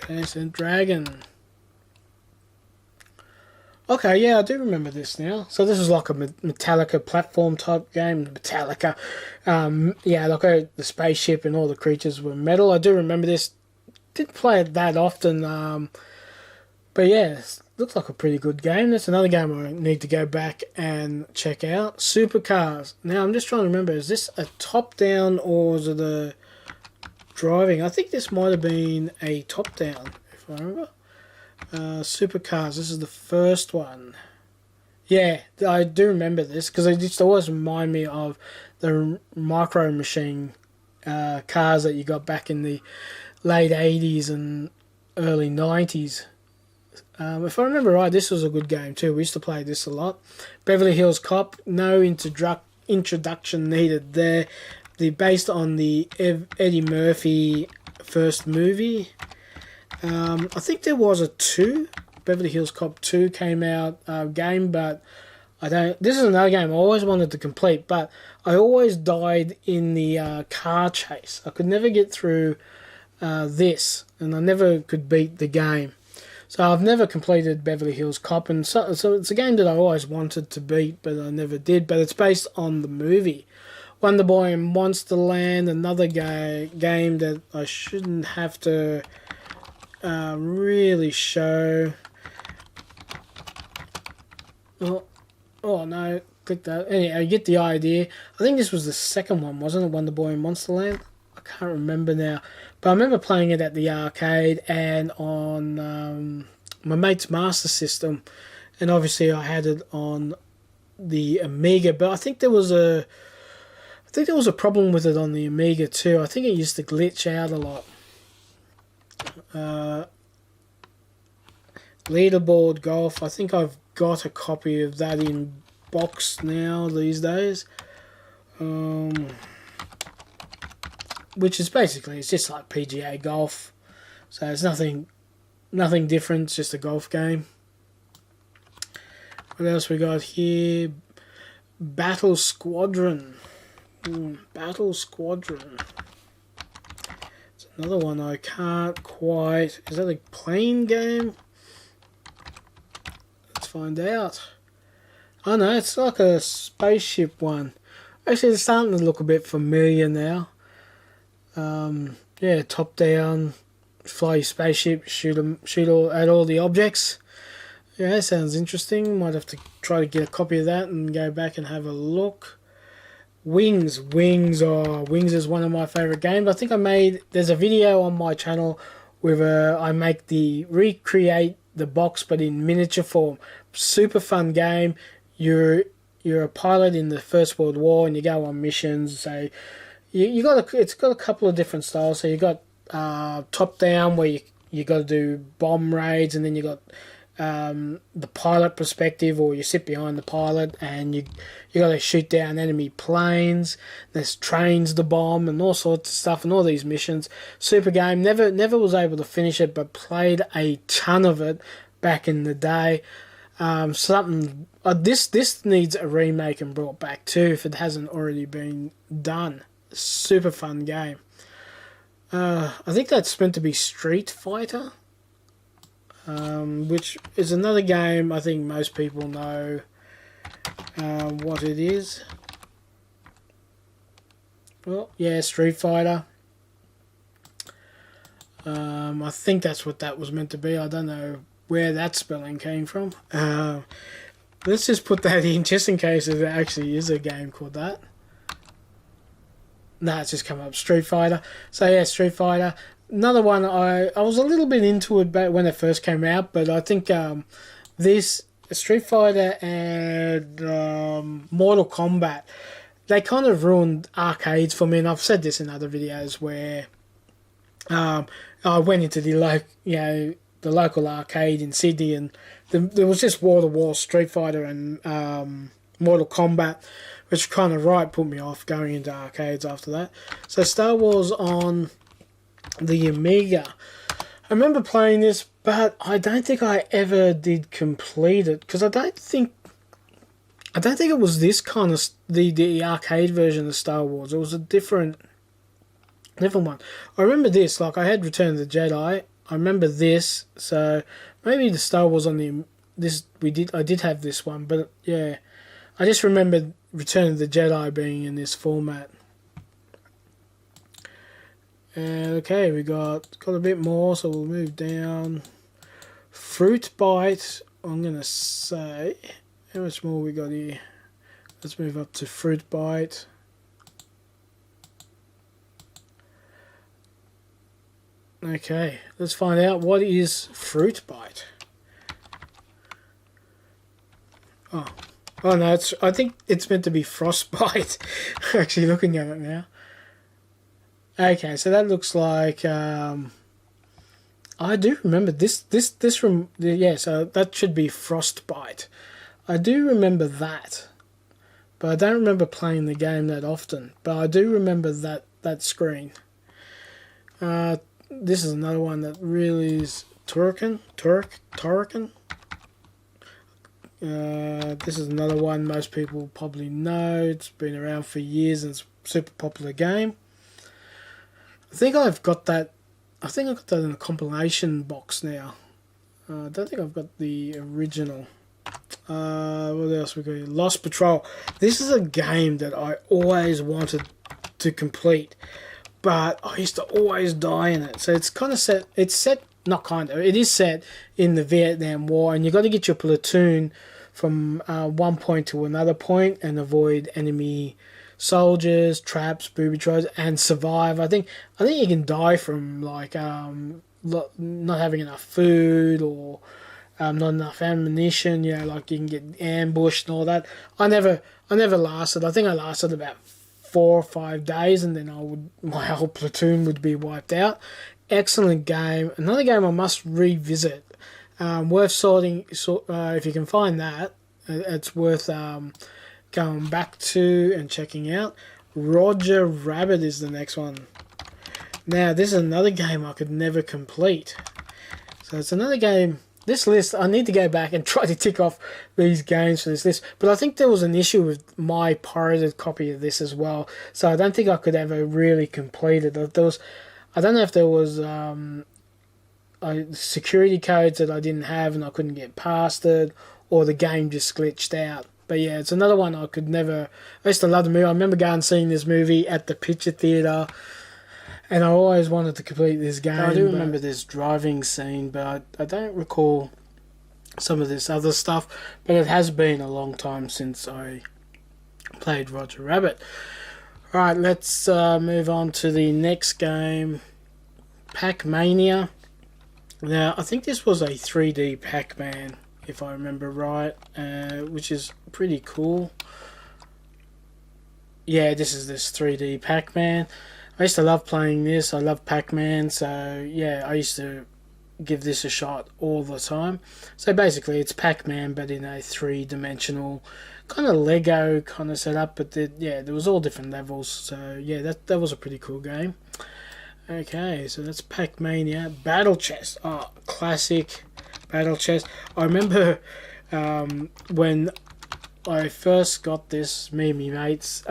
Okay, Scent Dragon. Okay, yeah, I do remember this now. So this is like a Metallica platform type game. Metallica. Yeah, like the spaceship and all the creatures were metal. I do remember this. Didn't play it that often. But yeah, looks like a pretty good game. That's another game I need to go back and check out. Supercars. Now, I'm just trying to remember. Is this a top-down or is it a driving? I think this might have been a top-down, if I remember. Supercars, this is the first one. Yeah, I do remember this because it just always remind me of the Micro Machine cars that you got back in the late 80s and early 90s. If I remember right, this was a good game too. We used to play this a lot. Beverly Hills Cop, no introduction needed there. Based on the Eddie Murphy first movie. I think there was a 2, Beverly Hills Cop 2 came out game, but I don't. This is another game I always wanted to complete, but I always died in the car chase. I could never get through this, and I never could beat the game. So I've never completed Beverly Hills Cop, and so it's a game that I always wanted to beat, but I never did. But it's based on the movie. Wonder Boy and Monsterland, another game that I shouldn't have to really show. Oh no, click that. Anyway, you get the idea. I think this was the second one, wasn't it? Wonder Boy and Monsterland? I can't remember now. But I remember playing it at the arcade and on my mate's Master System. And obviously I had it on the Amiga. But I think there was a problem with it on the Amiga too. I think it used to glitch out a lot. Leaderboard Golf. I think I've got a copy of that in box now these days. Which is basically, it's just like PGA golf. So it's nothing different, it's just a golf game. What else we got here? Battle Squadron. Battle Squadron. It's another one I can't quite... Is that a plane game? Let's find out. Oh no, it's like a spaceship one. Actually, it's starting to look a bit familiar now. Yeah, top down, fly your spaceship, shoot at all the objects. Yeah, that sounds interesting. Might have to try to get a copy of that and go back and have a look. Wings is one of my favourite games. I think there's a video on my channel where I recreate the box but in miniature form. Super fun game. You're a pilot in the First World War and you go on missions. So it's got a couple of different styles. So you got top down where you got to do bomb raids, and then you got the pilot perspective, or you sit behind the pilot and you got to shoot down enemy planes. There's trains to bomb and all sorts of stuff, and all these missions. Super game. Never was able to finish it, but played a ton of it. back in the day. Something this needs a remake and brought back too if it hasn't already been done. Super fun game. I think that's meant to be Street Fighter, which is another game I think most people know what it is. Well, yeah, Street Fighter. I think that's what that was meant to be. I don't know where that spelling came from. Let's just put that in just in case there actually is a game called that. Nah, it's just come up, Street Fighter. So yeah, Street Fighter. Another one, I was a little bit into it back when it first came out, but I think this Street Fighter and Mortal Kombat, they kind of ruined arcades for me, and I've said this in other videos where I went into the local arcade in Sydney, and there was just wall-to-wall Street Fighter and Mortal Kombat, which kind of put me off going into arcades after that. So Star Wars on the Amiga. I remember playing this, but I don't think I ever did complete it, because I don't think it was this kind of the arcade version of Star Wars. It was a different one. I remember this, like I had Return of the Jedi. I remember this, so maybe the Star Wars on the I did have this one, but yeah, I just remembered Return of the Jedi being in this format. And okay, we got a bit more, so we'll move down. Fruit Bite, I'm gonna say, how much more we got here? Let's move up to Fruit Bite. Okay, let's find out what is Fruit Bite. Oh no, I think it's meant to be Frostbite. Actually looking at it now. Okay, so that looks like I do remember this from so that should be Frostbite. I do remember that, but I don't remember playing the game that often. But I do remember that screen. This is another one that really is Turrican. This is another one most people probably know. It's been around for years and it's a super popular game. I think I've got that. I think I got that in a compilation box now. I don't think I've got the original. What else we got here? Lost Patrol. This is a game that I always wanted to complete, but I used to always die in it. So it's kind of set. It's set. Not kind of. It is set in the Vietnam War, and you got to get your platoon from one point to another point and avoid enemy soldiers, traps, booby traps, and survive. I think you can die from like not having enough food or not enough ammunition. You know, like you can get ambushed and all that. I never lasted. I think I lasted about 4 or 5 days, and then my whole platoon would be wiped out. Excellent game. Another game I must revisit. Worth sorting. If you can find that, it's worth going back to and checking out. Roger Rabbit is the next one. Now, this is another game I could never complete. So it's another game. This list, I need to go back and try to tick off these games for this list. But I think there was an issue with my pirated copy of this as well. So I don't think I could ever really complete it. I don't know if there was security codes that I didn't have and I couldn't get past it, or the game just glitched out. But yeah, it's another one I could never. I used to love the movie. I remember going and seeing this movie at the picture theatre, and I always wanted to complete this game. I do remember this driving scene, but I don't recall some of this other stuff. But it has been a long time since I played Roger Rabbit. Alright, let's move on to the next game, Pac-Mania. Now, I think this was a 3D Pac-Man, if I remember right, which is pretty cool. Yeah, this is this 3D Pac-Man. I used to love playing this. I love Pac-Man, so yeah, I used to give this a shot all the time. So basically, it's Pac-Man, but in a 3-dimensional kind of Lego kind of setup. But there was all different levels. So yeah, that was a pretty cool game. Okay, so that's Pac-Mania. Battle Chess. Oh, classic Battle Chest. I remember when I first got this, me and my mates,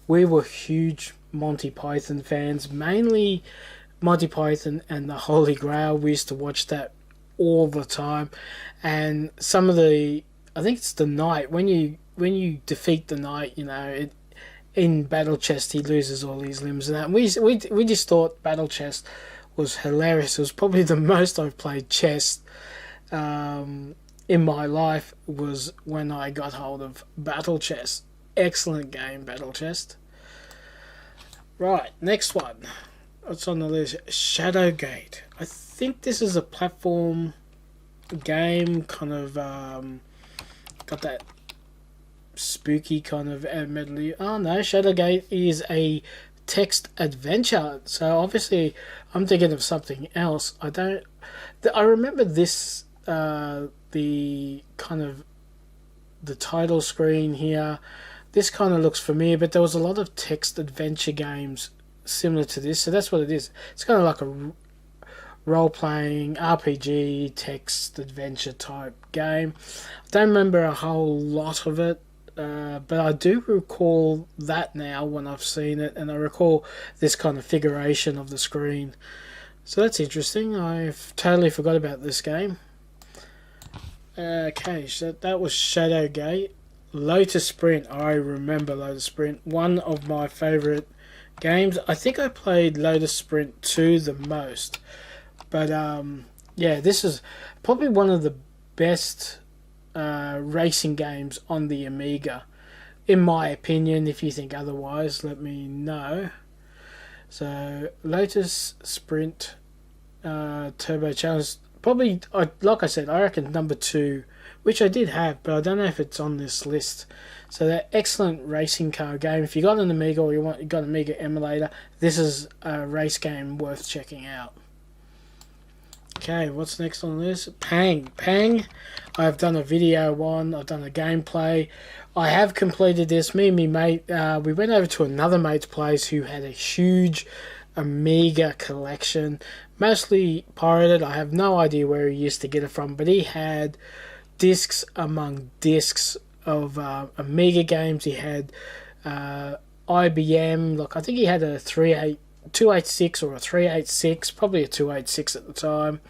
we were huge Monty Python fans, mainly Monty Python and the Holy Grail. We used to watch that all the time, and some of the, I think it's the knight, when you defeat the knight, you know, in Battle Chest he loses all his limbs and that. We just thought Battle Chest was hilarious. It was probably the most I've played chess in my life, was when I got hold of Battle Chest. Excellent game, Battle Chest. Right, next one. What's on the list? Shadowgate. I think this is a platform game, kind of got that spooky kind of medley. Oh no, Shadowgate is a text adventure. So obviously I'm thinking of something else. I remember this, the kind of the title screen here. This kind of looks familiar, but there was a lot of text adventure games similar to this, so that's what it is. It's kind of like a role-playing RPG text adventure type game. I don't remember a whole lot of it, but I do recall that now when I've seen it, and I recall this kind of figuration of the screen. So that's interesting. I've totally forgot about this game. Okay, so that was Shadowgate. Lotus Sprint. I remember Lotus Sprint. One of my favourite games. I think I played Lotus Sprint 2 the most. But yeah, this is probably one of the best racing games on the Amiga, in my opinion. If you think otherwise, let me know. So Lotus Sprint Turbo Challenge, probably, like I said, I reckon number 2, which I did have, but I don't know if it's on this list. So that excellent racing car game. If you got an Amiga, or you got an Amiga emulator, this is a race game worth checking out. Okay, what's next on this? Pang. I've done a video on. I've done a gameplay. I have completed this. Me and me mate, we went over to another mate's place who had a huge Amiga collection, mostly pirated. I have no idea where he used to get it from, but he had discs among discs of Amiga games. He had IBM, like I think he had a 286 or a 386, probably a 286 at the time.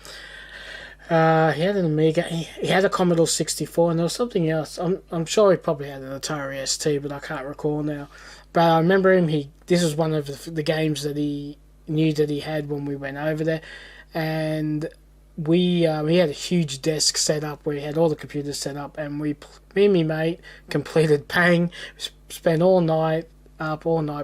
He had an Amiga, he had a Commodore 64, and there was something else. I'm sure he probably had an Atari ST, but I can't recall now. But I remember him, this was one of the games that he knew that he had when we went over there. And we had a huge desk set up where he had all the computers set up, and me and my mate completed Pang. Spent all night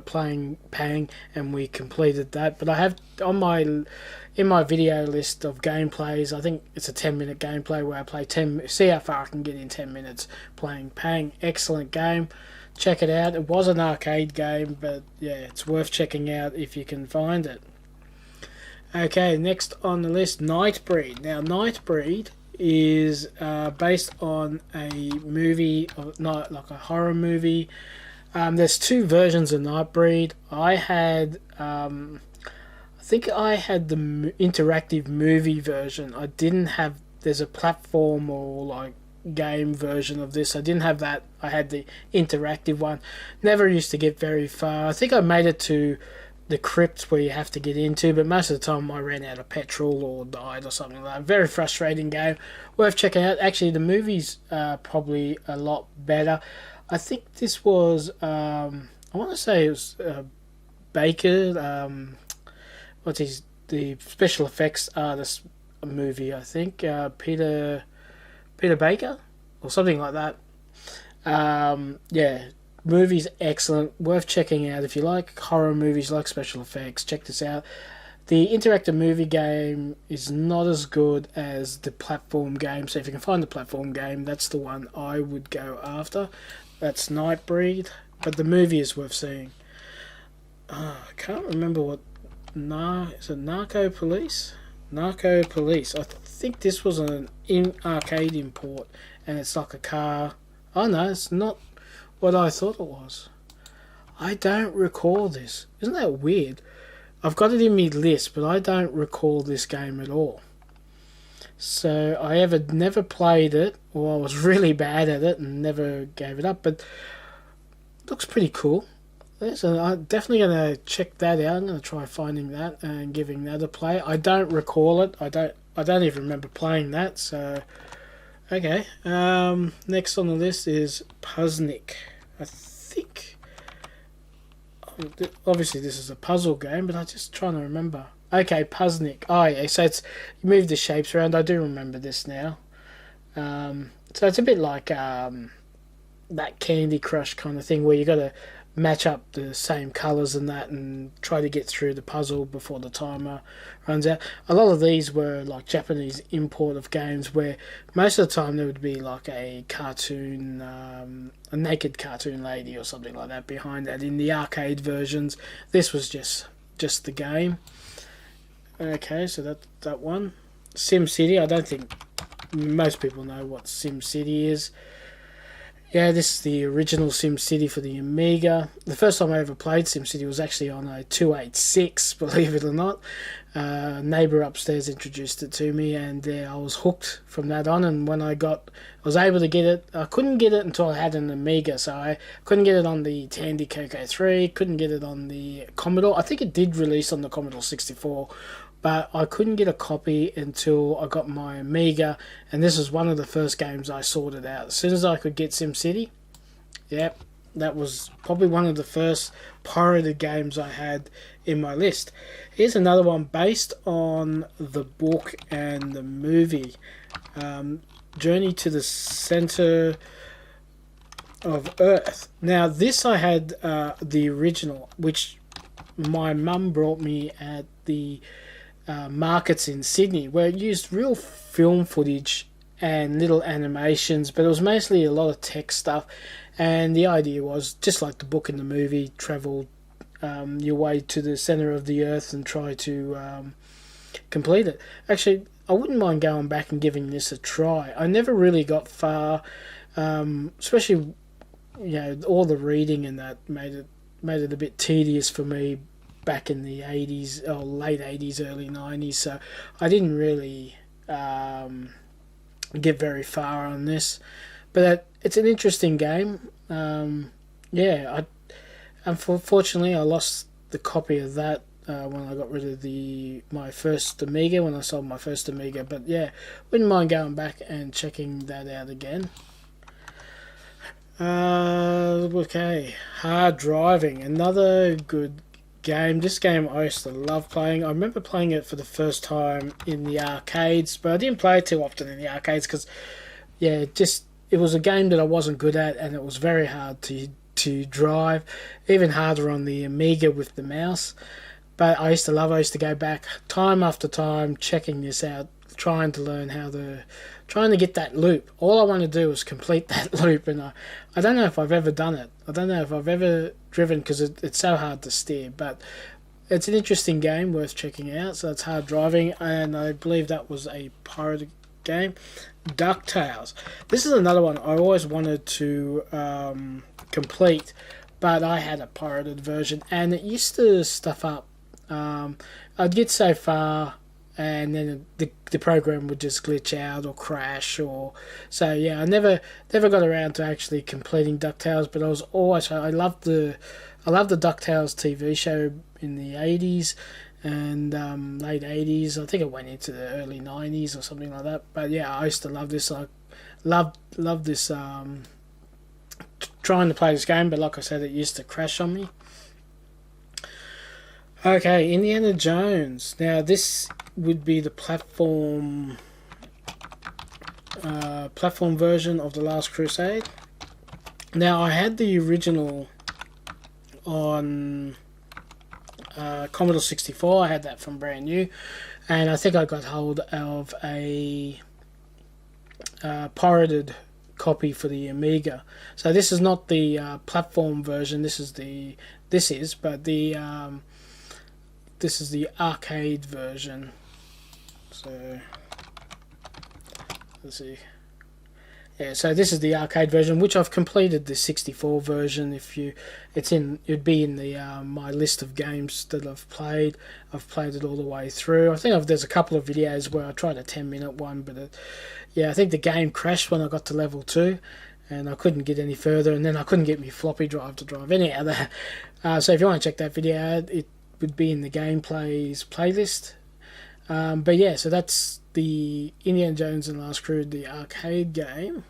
playing Pang, and we completed that. But I have in my video list of gameplays, I think it's a 10-minute gameplay where I play see how far I can get in 10 minutes playing Pang. Excellent game. Check it out. It was an arcade game, but yeah, it's worth checking out if you can find it. Okay, next on the list, Nightbreed. Now, Nightbreed is based on a movie, like a horror movie. There's 2 versions of Nightbreed. I think I had the interactive movie version. I didn't have. There's a platform or like game version of this. I didn't have that. I had the interactive one. Never used to get very far. I think I made it to the crypts where you have to get into, but most of the time I ran out of petrol or died or something like that. Very frustrating game. Worth checking out. Actually, the movie's probably a lot better. I think this was, I want to say it was Baker, the special effects artist movie, I think, Peter Baker or something like that. Yeah, movie's excellent, worth checking out. If you like horror movies, like special effects, check this out. The interactive movie game is not as good as the platform game, so if you can find the platform game, that's the one I would go after. That's Nightbreed, but the movie is worth seeing. I can't remember what... is it Narco Police? Narco Police. I think this was an arcade import, and it's like a car. Oh no, it's not what I thought it was. I don't recall this. Isn't that weird? I've got it in my list, but I don't recall this game at all. So I never played it, or I was really bad at it and never gave it up. But it looks pretty cool. So I'm definitely going to check that out. I'm going to try finding that and giving that a play. I don't recall it. I don't even remember playing that. So okay. Next on the list is Puzznik. I think obviously this is a puzzle game, but I'm just trying to remember. Okay, Puzznik. Oh yeah, so it's you move the shapes around. I do remember this now. So it's a bit like that Candy Crush kind of thing where you got to match up the same colours and that and try to get through the puzzle before the timer runs out. A lot of these were like Japanese import of games where most of the time there would be like a cartoon, a naked cartoon lady or something like that behind that. In the arcade versions, this was just the game. Okay, so that one. SimCity, I don't think most people know what SimCity is. Yeah, this is the original SimCity for the Amiga. The first time I ever played SimCity was actually on a 286, believe it or not. Neighbour upstairs introduced it to me, and I was hooked from that on. And when I was able to get it, I couldn't get it until I had an Amiga, so I couldn't get it on the Tandy Coco 3, couldn't get it on the Commodore. I think it did release on the Commodore 64, but I couldn't get a copy until I got my Amiga, and this was one of the first games I sorted out. As soon as I could get SimCity, yep, that was probably one of the first pirated games I had in my list. Here's another one based on the book and the movie, Journey to the Center of Earth. Now this I had the original, which my mum brought me at the markets in Sydney, where it used real film footage and little animations, but it was mostly a lot of text stuff. And the idea was, just like the book and the movie, travel your way to the center of the earth and try to complete it. Actually, I wouldn't mind going back and giving this a try. I never really got far, especially all the reading and that made it a bit tedious for me back in the 80s, or late 80s, early 90s, so I didn't really get very far on this. But it's an interesting game. Unfortunately I lost the copy of that when I got rid of my first Amiga, when I sold my first Amiga. But yeah, wouldn't mind going back and checking that out again. Okay, Hard Driving, another good game. This game I used to love playing. I remember playing it for the first time in the arcades, but I didn't play it too often in the arcades because, it was a game that I wasn't good at, and it was very hard to drive, even harder on the Amiga with the mouse. But I used to go back time after time, checking this out, trying to get that loop. All I want to do is complete that loop, and I don't know if I've ever done it. I don't know if I've ever driven, because it's so hard to steer. But it's an interesting game, worth checking out. So it's Hard Driving, and I believe that was a pirated game. DuckTales. This is another one I always wanted to complete, but I had a pirated version, and it used to stuff up. I'd get so far, and then the program would just glitch out or crash, I never got around to actually completing DuckTales. But I loved the DuckTales TV show in the 80s and late 80s. I think it went into the early 90s or something like that. But yeah, I used to love this. I loved this trying to play this game, but like I said, it used to crash on me. Okay, Indiana Jones. Now this would be the platform version of The Last Crusade. Now I had the original on Commodore 64. I had that from brand new, and I think I got hold of a pirated copy for the Amiga. So this is not the platform version. This is the arcade version. So let's see. Yeah, so this is the arcade version, which I've completed the 64 version. It'd be in the my list of games that I've played. I've played it all the way through. I think there's a couple of videos where I tried a 10-minute one, but yeah, I think the game crashed when I got to level 2, and I couldn't get any further, and then I couldn't get my floppy drive to drive any other. So if you want to check that video out, it would be in the gameplays playlist. But yeah, so that's the Indiana Jones and Last Crusade, the arcade game.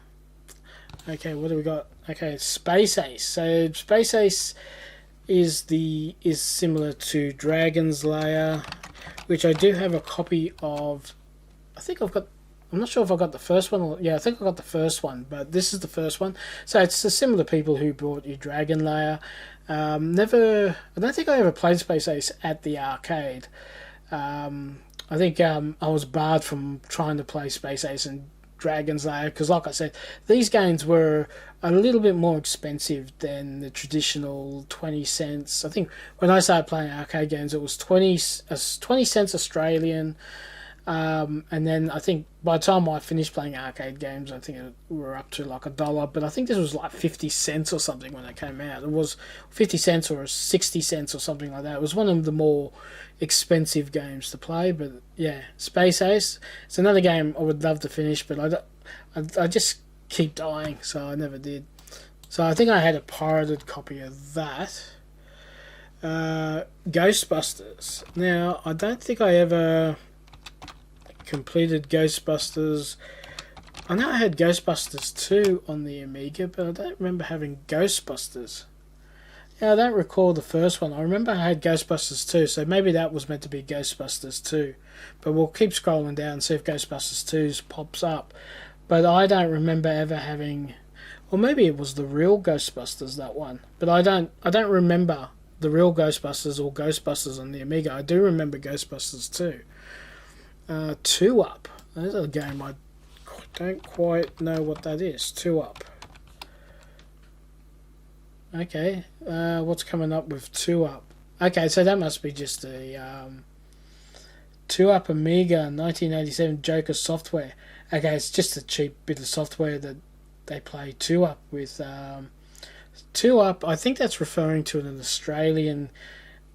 Okay, what do we got? Okay, Space Ace. So Space Ace is similar to Dragon's Lair, which I do have a copy of. I'm not sure if I got the first one or yeah, I think I got the first one, but this is the first one. So it's the similar people who brought you Dragon Lair. I don't think I ever played Space Ace at the arcade. I think I was barred from trying to play Space Ace and Dragon's Lair because, like I said, these games were a little bit more expensive than the traditional 20 cents. I think when I started playing arcade games, it was 20 cents Australian. And then I think by the time I finished playing arcade games, I think we were up to like $1. But I think this was like 50 cents or something when it came out. It was 50 cents or 60 cents or something like that. It was one of the more expensive games to play. But yeah, Space Ace. It's another game I would love to finish, but I just keep dying, so I never did. So I think I had a pirated copy of that. Ghostbusters. Now, I don't think I ever completed Ghostbusters. I know I had Ghostbusters 2 on the Amiga, but I don't remember having Ghostbusters. Yeah, I don't recall the first one. I remember I had Ghostbusters 2, so maybe that was meant to be Ghostbusters 2. But we'll keep scrolling down and see if Ghostbusters 2 pops up. But I don't remember ever having, or maybe it was the real Ghostbusters, that one. But I don't remember the real Ghostbusters or Ghostbusters on the Amiga. I do remember Ghostbusters 2. 2 Up. That's a game I don't quite know what that is. 2 Up. Okay, what's coming up with 2 Up? Okay, so that must be just a 2 Up Amiga 1987 Joker software. Okay, it's just a cheap bit of software that they play 2 Up with. 2 Up, I think that's referring to an Australian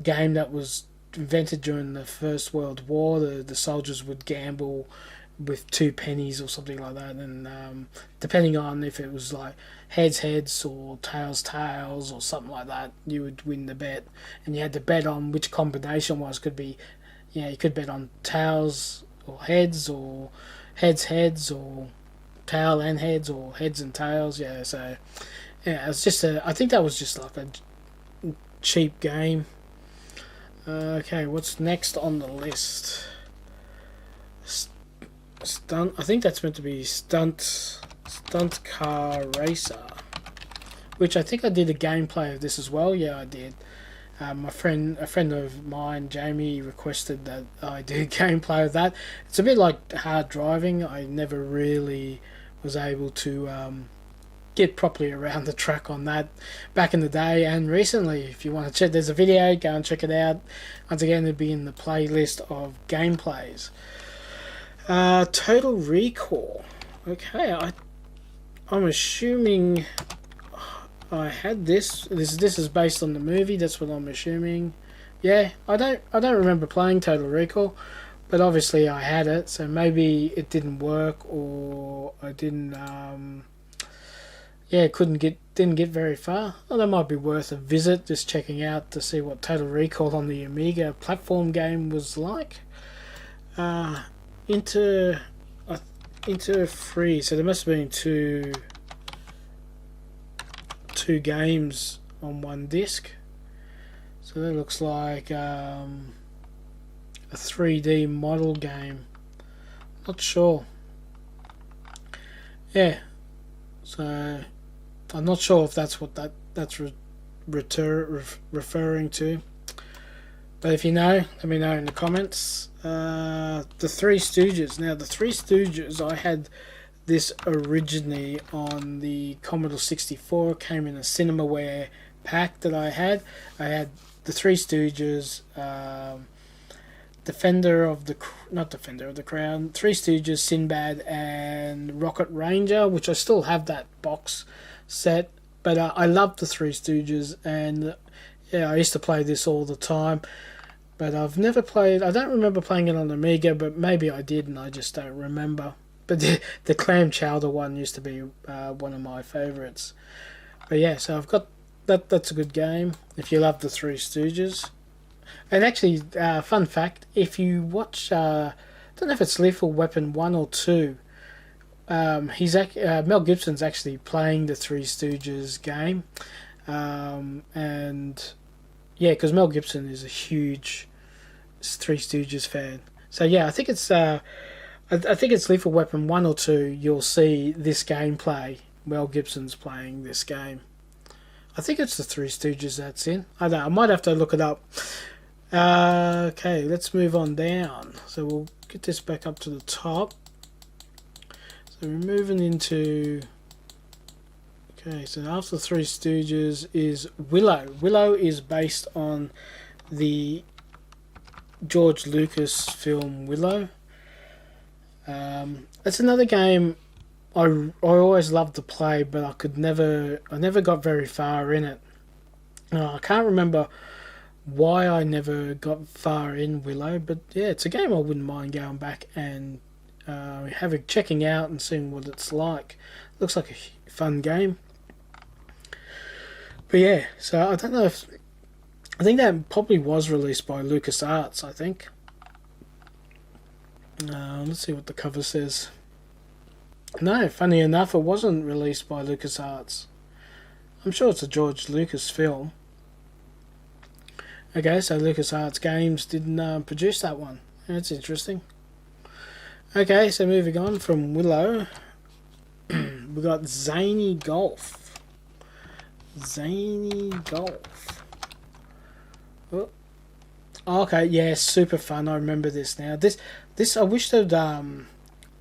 game that was invented during the First World War. The soldiers would gamble with 2 pennies or something like that, and depending on if it was like heads or tails or something like that, you would win the bet, and you had to bet on which combination was. Could be, you could bet on tails or heads or heads or tail and heads or heads and tails. Yeah, so yeah, it's just I think that was just like a cheap game. Okay, what's next on the list? Stunt. I think that's meant to be stunt car racer, which I think I did a gameplay of this as well. Yeah, I did. A friend of mine, Jamie, requested that I do gameplay of that. It's a bit like hard driving. I never really was able to get properly around the track on that back in the day and recently. If you want to check, there's a video, go and check it out. Once again, it'll be in the playlist of gameplays. Total Recall. Okay, I'm assuming I had this. This is based on the movie. That's what I'm assuming. Yeah, I don't remember playing Total Recall, but obviously I had it. So maybe it didn't work, or I didn't. Didn't get very far. Well, that might be worth a visit, just checking out to see what Total Recall on the Amiga platform game was like. Into free, so there must have been two games on one disc. So that looks like a 3D model game. Not sure. Yeah. So I'm not sure if that's what that's referring to. But if you know, let me know in the comments. The Three Stooges. Now, the Three Stooges, I had this originally on the Commodore 64. It came in a Cinemaware pack that I had. I had the Three Stooges, not Defender of the Crown, Three Stooges, Sinbad, and Rocket Ranger, which I still have that box set. But I love the Three Stooges, and yeah, I used to play this all the time. But I've never played. I don't remember playing it on Amiga, but maybe I did, and I just don't remember. But the Clam Chowder one used to be one of my favourites. But yeah, so I've got that. That's a good game if you love the Three Stooges. And actually, fun fact: if you watch, I don't know if it's Lethal Weapon 1 or 2. Mel Gibson's actually playing the Three Stooges game, and yeah, because Mel Gibson is a huge Three Stooges fan. So yeah, I think it's Lethal Weapon 1 or 2. You'll see this gameplay. Mel Gibson's playing this game. I think it's the Three Stooges that's in. I don't know, I might have to look it up. Okay, let's move on down. So we'll get this back up to the top. So we're moving into... Okay, so after Three Stooges is Willow. Willow is based on the George Lucas film Willow. It's another game I always loved to play, but I never got very far in it. I can't remember why I never got far in Willow, but yeah, it's a game I wouldn't mind going back and checking out and seeing what it's like. Looks like a fun game. But yeah, so I don't know if... I think that probably was released by LucasArts, I think. Let's see what the cover says. No, funny enough, it wasn't released by LucasArts. I'm sure it's a George Lucas film. Okay, so LucasArts Games didn't produce that one. That's interesting. Okay, so moving on from Willow, we got Zany Golf. Zany Golf. Oh. Okay, yeah, super fun. I remember this now. This I wish that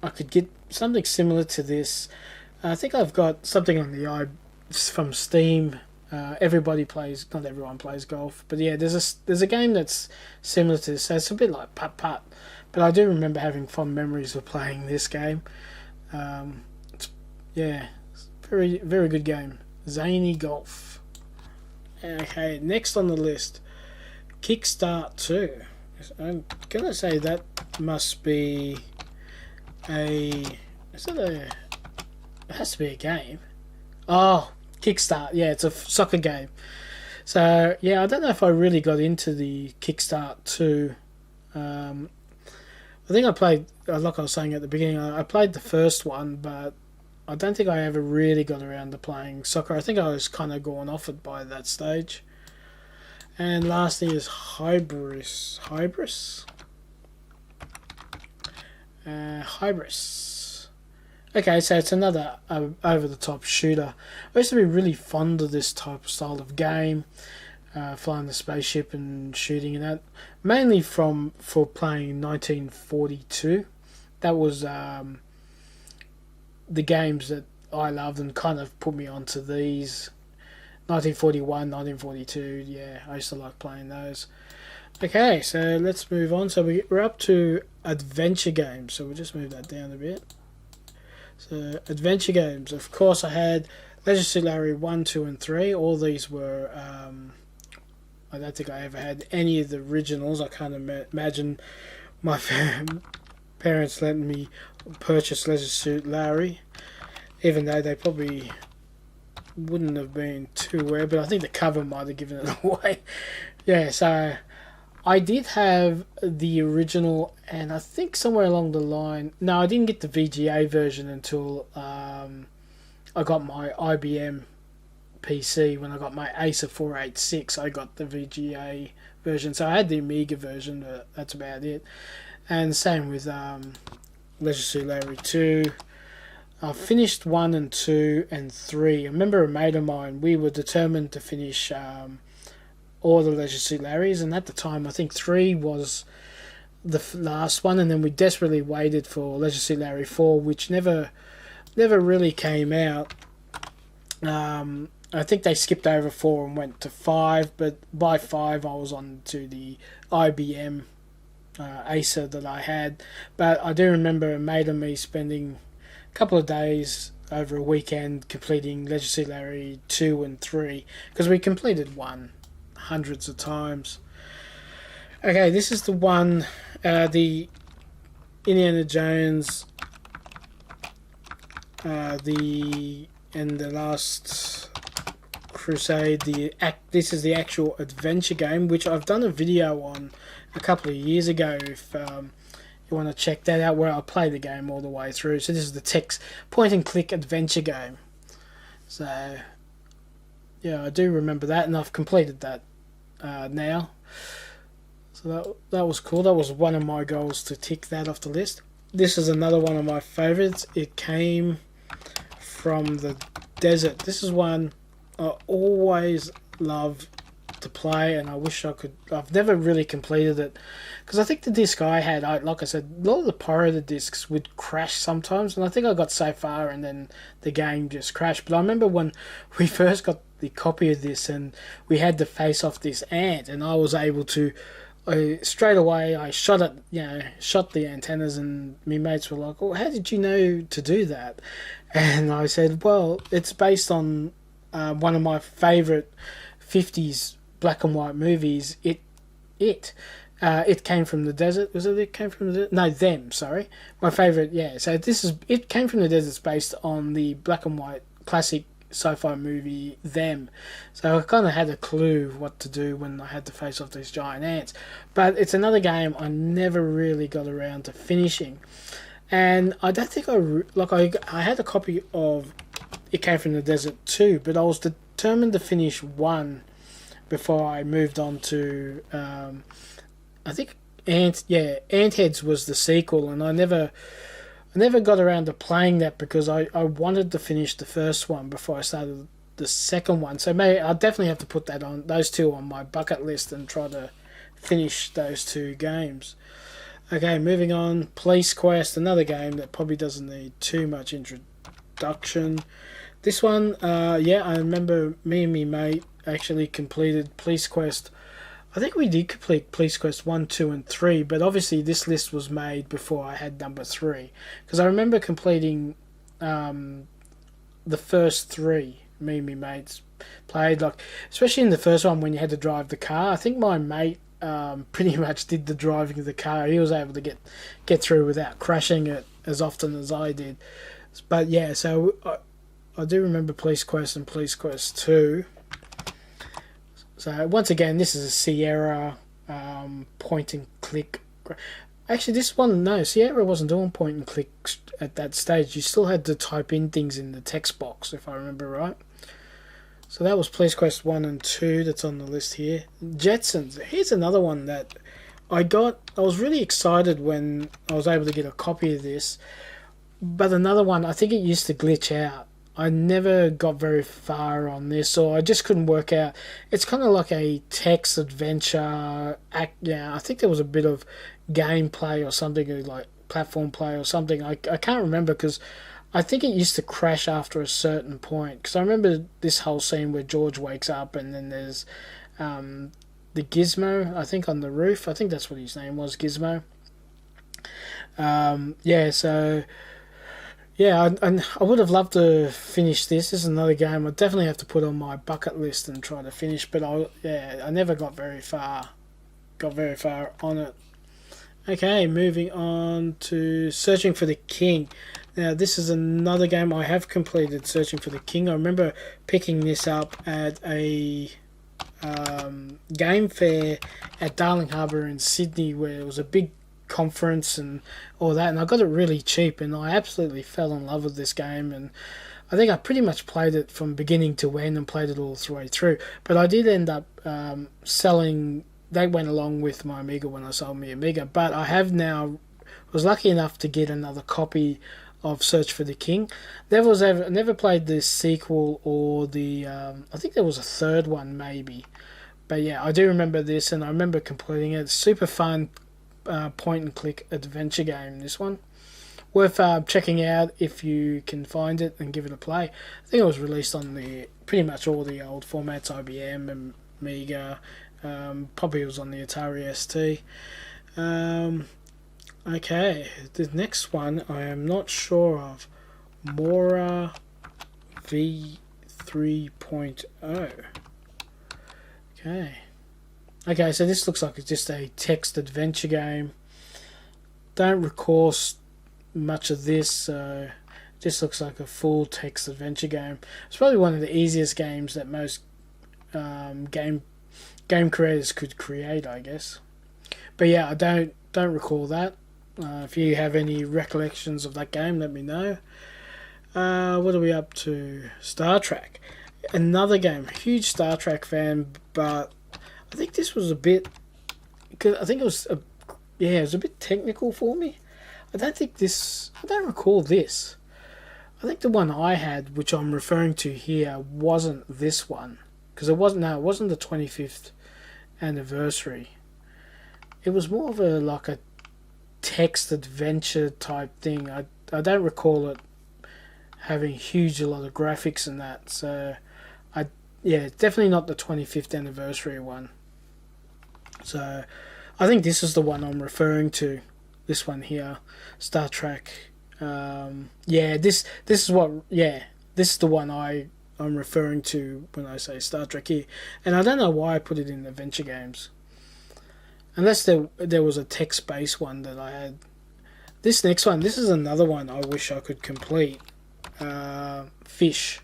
I could get something similar to this. I think I've got something on the from Steam. Not everyone plays golf, but yeah, there's a game that's similar to this. So it's a bit like Putt Putt, but I do remember having fond memories of playing this game. It's very very good game. Zany Golf. Okay, next on the list, Kickstart 2. I'm gonna say that must be it has to be a game. Oh, Kickstart, yeah, it's a soccer game. So yeah, I don't know if I really got into the Kickstart 2. I think I played, like I was saying at the beginning, I played the first one, but I don't think I ever really got around to playing soccer. I think I was kind of gone off it by that stage. And lastly is Hybris. Okay, so it's another over-the-top shooter. I used to be really fond of this type of style of game, flying the spaceship and shooting and that. Mainly for playing 1942. That was the games that I loved and kind of put me onto these. 1941, 1942, yeah, I used to like playing those. Okay, so let's move on. So we're up to adventure games. So we'll just move that down a bit. So adventure games. Of course, I had Leisure Suit Larry 1, 2, and 3. All these were... I don't think I ever had any of the originals. I can't imagine my parents letting me purchase Leisure Suit Larry, even though they probably wouldn't have been too aware, but I think the cover might have given it away. Yeah, so I did have the original, and I think somewhere along the line... No, I didn't get the VGA version until I got my IBM PC. When I got my Acer 486, I got the VGA version. So I had the Amiga version, but that's about it. And same with Leisure Suit Larry 2. I finished 1 and 2 and 3. I remember a mate of mine, we were determined to finish all the Leisure Suit Larrys, and at the time I think 3 was the last one, and then we desperately waited for Leisure Suit Larry 4, which never really came out. I think they skipped over 4 and went to 5, but by 5 I was on to the IBM Acer that I had. But I do remember a mate of me spending a couple of days over a weekend completing Legacy Larry 2 and 3, because we completed 1 hundreds of times. Okay, this is the one, the Indiana Jones, the Last Crusade. This is the actual adventure game, which I've done a video on a couple of years ago. If you want to check that out, where I play the game all the way through. So this is the text point and click adventure game. So yeah, I do remember that, and I've completed that now. So that was cool. That was one of my goals, to tick that off the list. This is another one of my favorites. It came from the desert. This is one I always love to play, and I wish I could. I've never really completed it, because I think the disc I had, like I said, a lot of the pirated discs would crash sometimes, and I think I got so far and then the game just crashed. But I remember when we first got the copy of this, and we had to face off this ant, and I was able to straight away I shot it, shot the antennas, and my mates were like, "Oh, how did you know to do that?" And I said, "Well, it's based on one of my favourite 50s black and white movies. It came from the desert. Was it? It came from the no them. Sorry, my favourite. Yeah. So this is It Came from the Desert. It's based on the black and white classic sci-fi movie Them. So I kind of had a clue what to do when I had to face off these giant ants. But it's another game I never really got around to finishing, and I don't think I had a copy of It Came from the Desert 2, but I was determined to finish 1 before I moved on to I think Antheads was the sequel, and I never got around to playing that because I wanted to finish the first one before I started the second one. So maybe I'll definitely have to put those two on my bucket list and try to finish those 2 games. Okay, moving on. Police Quest, another game that probably doesn't need too much introduction. This one, I remember me and me mate actually completed Police Quest. I think we did complete Police Quest 1, 2 and 3, but obviously this list was made before I had number 3. Because I remember completing the first 3, me and me mates played, especially in the first one when you had to drive the car. I think my mate pretty much did the driving of the car. He was able to get through without crashing it as often as I did. But yeah, so I do remember Police Quest and Police Quest 2. So once again, this is a Sierra point and click. Actually, this one, no, Sierra wasn't doing point and click at that stage. You still had to type in things in the text box, if I remember right. So that was Police Quest 1 and 2 that's on the list here. Jetsons. Here's another one that I was really excited when I was able to get a copy of this. But another one, I think it used to glitch out. I never got very far on this, or I just couldn't work out. It's kind of like a text adventure act. Yeah, I think there was a bit of gameplay or something, like platform play or something. I can't remember, because I think it used to crash after a certain point. Because I remember this whole scene where George wakes up, and then there's the Gizmo, I think, on the roof. I think that's what his name was, Gizmo. Yeah, I would have loved to finish this. This is another game I definitely have to put on my bucket list and try to finish. But I never got very far on it. Okay, moving on to Searching for the King. Now, this is another game I have completed, Searching for the King. I remember picking this up at a game fair at Darling Harbour in Sydney, where it was a big conference and all that, and I got it really cheap, and I absolutely fell in love with this game, and I think I pretty much played it from beginning to end and played it all the way through. But I did end up selling. They went along with my Amiga when I sold my Amiga, but I was lucky enough to get another copy of Search for the King. Never played the sequel or the I think there was a third one maybe, but yeah, I do remember this, and I remember completing it. It's super fun. Point and click adventure game, this one. Worth checking out if you can find it and give it a play. I think it was released on pretty much all the old formats, IBM and Amiga. Probably it was on the Atari ST. Okay, the next one I am not sure of. Mora V 3.0. Okay, so this looks like it's just a text adventure game. Don't recall much of this, so this looks like a full text adventure game. It's probably one of the easiest games that most game creators could create, I guess. But yeah, I don't recall that. If you have any recollections of that game, let me know. What are we up to? Star Trek. Another game. Huge Star Trek fan, but I think this was a bit... Cause I think it was a bit technical for me. I don't recall this. I think the one I had, which I'm referring to here, wasn't this one. Because it wasn't the 25th anniversary. It was more of a text adventure type thing. I don't recall it having a lot of graphics and that. So it's definitely not the 25th anniversary one. So I think this is the one I'm referring to. This one here, Star Trek. This is the one I'm referring to when I say Star Trek here. And I don't know why I put it in adventure games. Unless there was a text-based one that I had. This next one, this is another one I wish I could complete. Fish.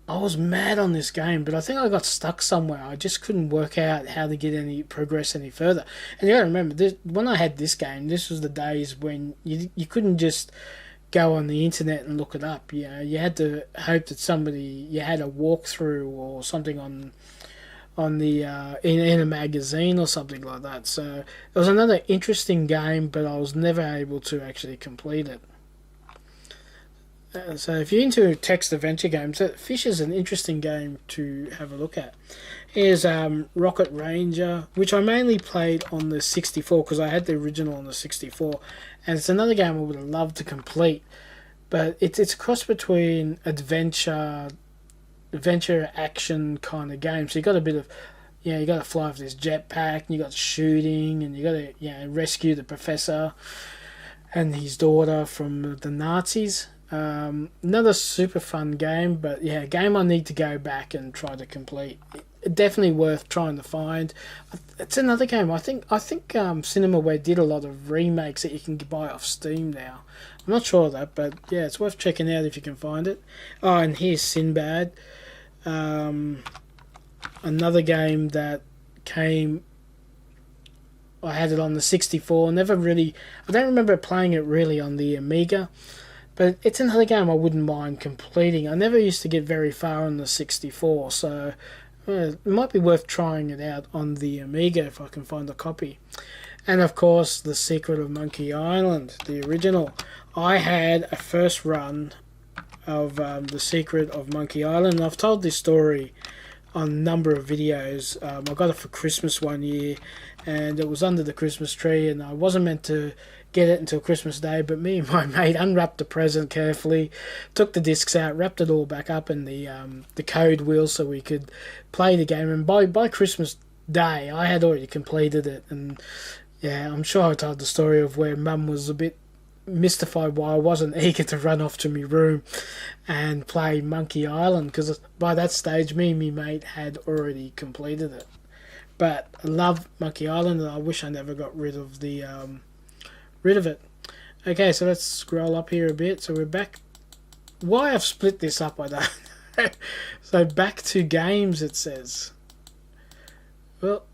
I was mad on this game, but I think I got stuck somewhere. I just couldn't work out how to get progress any further. And you gotta remember, when I had this game, this was the days when you couldn't just go on the internet and look it up. You know, you had to hope that you had a walkthrough or something on the in a magazine or something like that. So it was another interesting game, but I was never able to actually complete it. So if you're into text adventure games, Fish is an interesting game to have a look at. Here's Rocket Ranger, which I mainly played on the 64 because I had the original on the 64, and it's another game I would have loved to complete, but it's a cross between adventure action kind of game. So you got a bit of, you got to fly with this jetpack, and you got shooting, and you got to rescue the professor and his daughter from the Nazis. Another super fun game, but a game I need to go back and try to complete. Definitely worth trying to find. It's another game. I think Cinemaware did a lot of remakes that you can buy off Steam now. I'm not sure of that, but it's worth checking out if you can find it. Oh, and here's Sinbad. Another game that came... I had it on the 64. I don't remember playing it really on the Amiga. But it's another game I wouldn't mind completing. I never used to get very far on the 64, so it might be worth trying it out on the Amiga if I can find a copy. And of course, The Secret of Monkey Island, the original. I had a first run of The Secret of Monkey Island. I've told this story on a number of videos. I got it for Christmas one year, and it was under the Christmas tree, and I wasn't meant to get it until Christmas Day, but me and my mate unwrapped the present carefully, took the discs out, wrapped it all back up in the code wheel so we could play the game, and by Christmas Day I had already completed it. And I'm sure I told the story of where Mum was a bit mystified why I wasn't eager to run off to my room and play Monkey Island, because by that stage me and my mate had already completed it. But I love Monkey Island, and I wish I never got rid of it. Okay, so let's scroll up here a bit. So we're back. Why I've split this up, I don't know. So back to games, it says. Well,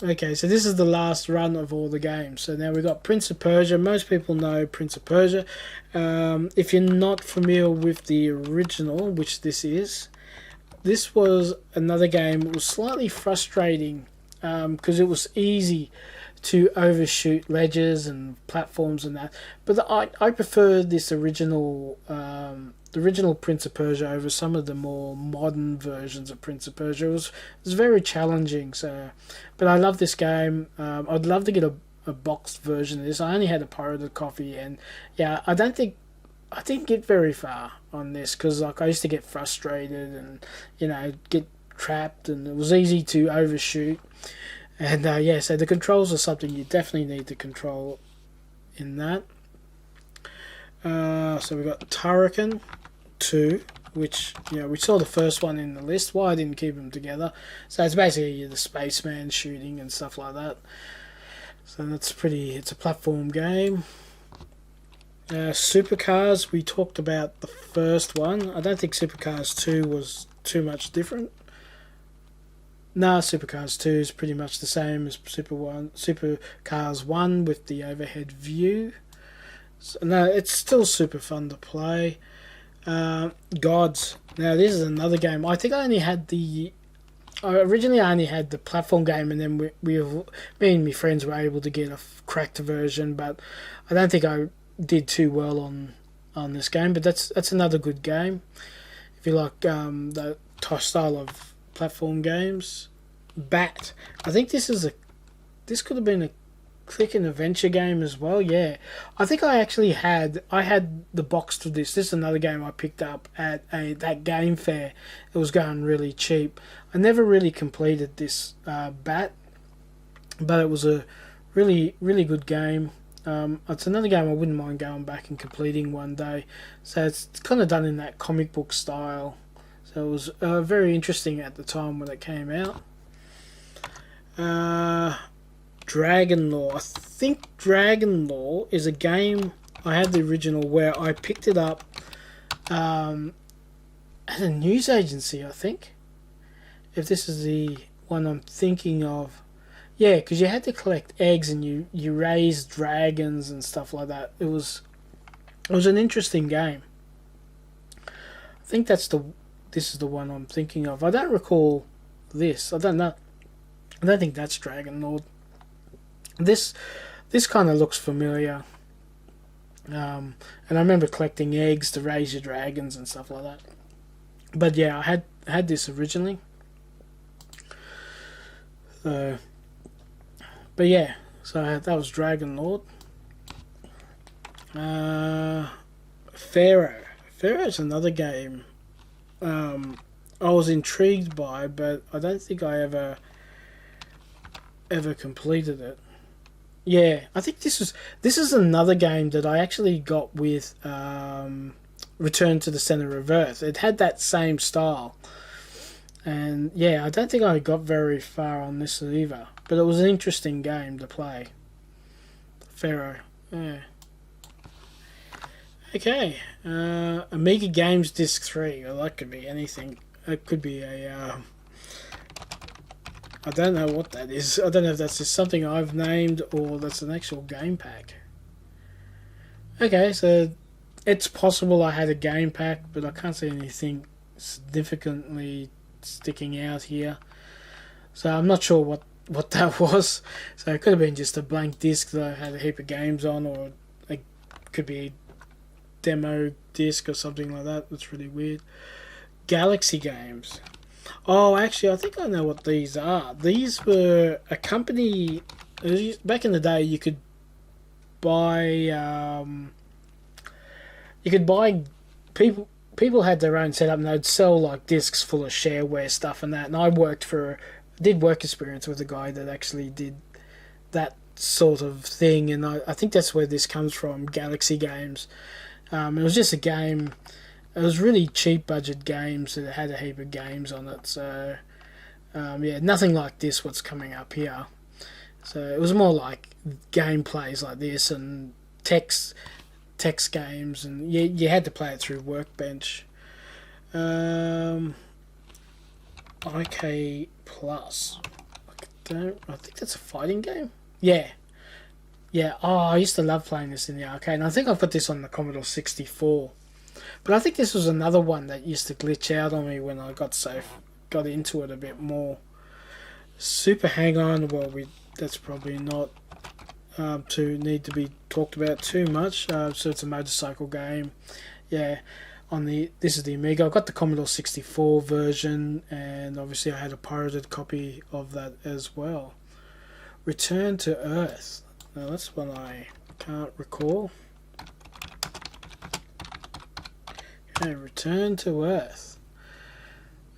okay, so this is the last run of all the games. So now we've got Prince of Persia. Most people know Prince of Persia. If you're not familiar with the original, which this was another game. It was slightly frustrating because it was easy to overshoot ledges and platforms and that, but I prefer this original the original Prince of Persia over some of the more modern versions of Prince of Persia. It was very challenging, but I love this game. I'd love to get a boxed version of this. I only had a pirated copy, and I didn't get very far on this because I used to get frustrated and get trapped, and it was easy to overshoot. And yeah, so the controls are something you definitely need to control in that. So we got Turrican 2, which, you know, we saw the first one in the list. Why I didn't keep them together. So it's basically the spaceman shooting and stuff like that. So that's pretty, it's a platform game. Supercars, we talked about the first one. I don't think Supercars 2 was too much different. Nah, Supercars 2 is pretty much the same as Supercars 1 with the overhead view. So, no, it's still super fun to play. Gods. Now, this is another game. I think I only had the... Originally, I only had the platform game, and then me and my friends were able to get a cracked version, but I don't think I did too well on this game. But that's another good game if you like the style of platform games. Bat. I think this could have been a click and adventure game as well. Yeah, I think I had the box to this. This is another game I picked up at that game fair. It was going really cheap. I never really completed this Bat, but it was a really good game. It's another game I wouldn't mind going back and completing one day. So it's kind of done in that comic book style. So it was very interesting at the time when it came out. Dragon Law. I think Dragon Law is a game, I had the original where I picked it up at a news agency, I think. If this is the one I'm thinking of. Yeah, because you had to collect eggs and you raised dragons and stuff like that. It was an interesting game. I think this is the one I'm thinking of. I don't recall this. I don't know. I don't think that's Dragon Lord. This kind of looks familiar. And I remember collecting eggs to raise your dragons and stuff like that. But yeah, I had this originally. But yeah, so that was Dragon Lord. Pharaoh. Pharaoh's another game I was intrigued by, but I don't think I ever completed it. Yeah, I think this is another game that I actually got with Return to the Center of Earth. It had that same style. And yeah, I don't think I got very far on this either. But it was an interesting game to play. Pharaoh. Yeah. Okay. Amiga Disks 3. Well, that could be anything. It could be a... I don't know what that is. I don't know if that's just something I've named or that's an actual game pack. Okay, so it's possible I had a game pack, but I can't see anything significantly sticking out here. So I'm not sure what that was. So it could have been just a blank disc that I had a heap of games on, or it could be a demo disc or something like that. That's really weird. Galaxy Games. Oh, actually, I think I know what these are. These were a company... Back in the day, you could buy... People had their own setup, and they'd sell like discs full of shareware stuff and that. And I did work experience with a guy that actually did that sort of thing, and I think that's where this comes from. Galaxy Games. It was just a game. It was really cheap budget games that had a heap of games on it. So yeah, nothing like this. What's coming up here. So it was more like gameplays like this and text games, and you had to play it through Workbench. IK Plus. I think that's a fighting game. Yeah. Oh, I used to love playing this in the arcade, and I think I've got this on the Commodore 64. But I think this was another one that used to glitch out on me when I got into it a bit more. Super Hang On. Well, that's probably not to need to be talked about too much. So it's a motorcycle game. Yeah, this is the Amiga. I've got the Commodore 64 version, and obviously I had a pirated copy of that as well. Return to Earth. Now that's one I can't recall. Okay, Return to Earth.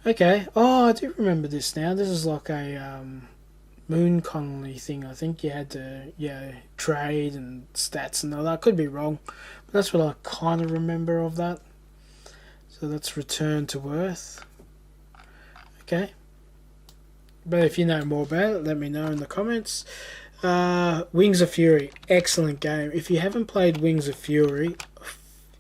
Okay. Oh, I do remember this now. This is like a Moon Colony thing. I think you had to trade and stats and all that. Could be wrong, but that's what I kind of remember of that. So let's return to Earth. Okay. But if you know more about it, let me know in the comments. Wings of Fury, excellent game. If you haven't played Wings of Fury,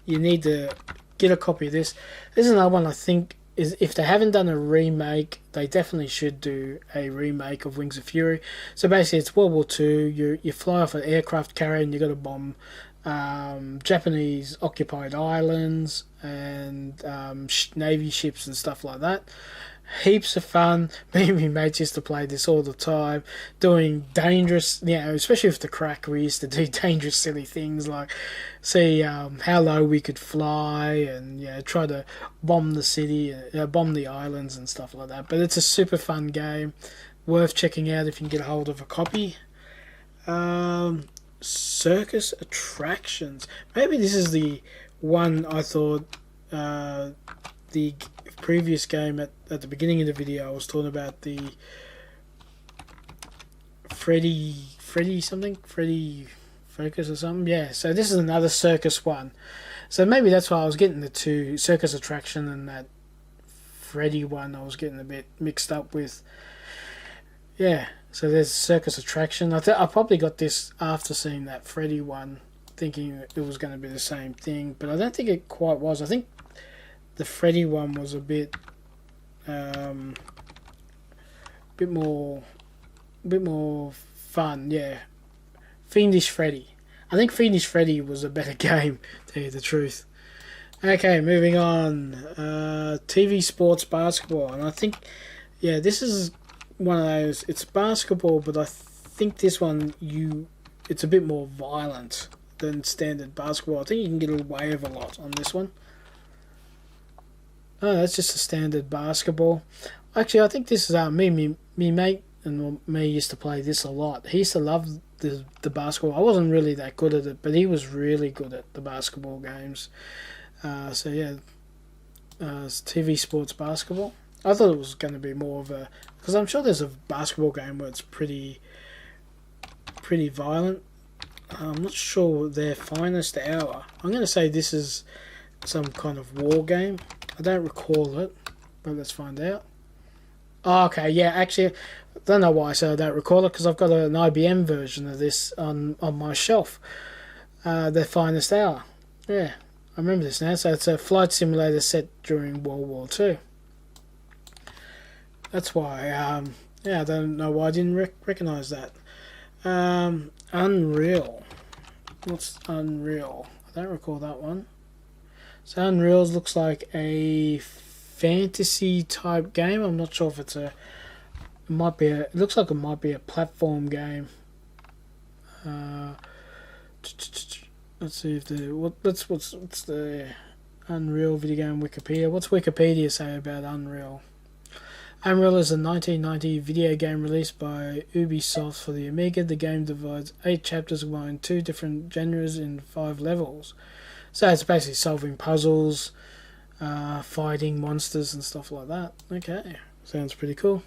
you need to get a copy of this. This is another one I think is, if they haven't done a remake, they definitely should do a remake of Wings of Fury. So basically it's World War II, you fly off an aircraft carrier and you got to bomb Japanese occupied islands and Navy ships and stuff like that. Heaps of fun. Me and my mates used to play this all the time, doing dangerous, especially with the crack, we used to do dangerous, silly things like see how low we could fly and try to bomb the city, bomb the islands and stuff like that. But it's a super fun game, worth checking out if you can get a hold of a copy. Circus Attractions. Maybe this is the one I thought the previous game at the beginning of the video. I was talking about the Freddy Focus or something. Yeah, so this is another circus one. So maybe that's why I was getting the two, Circus Attraction and that Freddy one, I was getting a bit mixed up with. Yeah, so there's Circus Attraction. I probably got this after seeing that Freddy one, thinking it was going to be the same thing, but I don't think it quite was. I think the Freddy one was a bit more fun. Yeah, Fiendish Freddy. I think Fiendish Freddy was a better game, to tell you the truth. Okay, moving on. TV Sports Basketball, and I think this is one of those. It's basketball, but I think this one it's a bit more violent than standard basketball. I think you can get away with a lot on this one. Oh, that's just a standard basketball. Actually, I think this is me mate and me used to play this a lot. He used to love the basketball. I wasn't really that good at it, but he was really good at the basketball games. It's TV Sports Basketball. I thought it was going to be more of a, because I'm sure there's a basketball game where it's pretty violent. I'm not sure their finest hour. I'm going to say this is some kind of war game. I don't recall it, but let's find out. Oh, okay, yeah, actually, I don't know why I said I don't recall it, because I've got an IBM version of this on my shelf. Their finest hour. Yeah, I remember this now. So it's a flight simulator set during World War II. That's why, I don't know why I didn't recognise that. Unreal. What's Unreal? I don't recall that one. So Unreal looks like a fantasy type game. I'm not sure if it looks like it might be a platform game. Let's see if what's the Unreal video game Wikipedia. What's Wikipedia say about Unreal? Unreal is a 1990 video game released by Ubisoft for the Amiga. The game divides 8 chapters combining 2 different genres in 5 levels. So it's basically solving puzzles, fighting monsters and stuff like that. Okay, sounds pretty cool.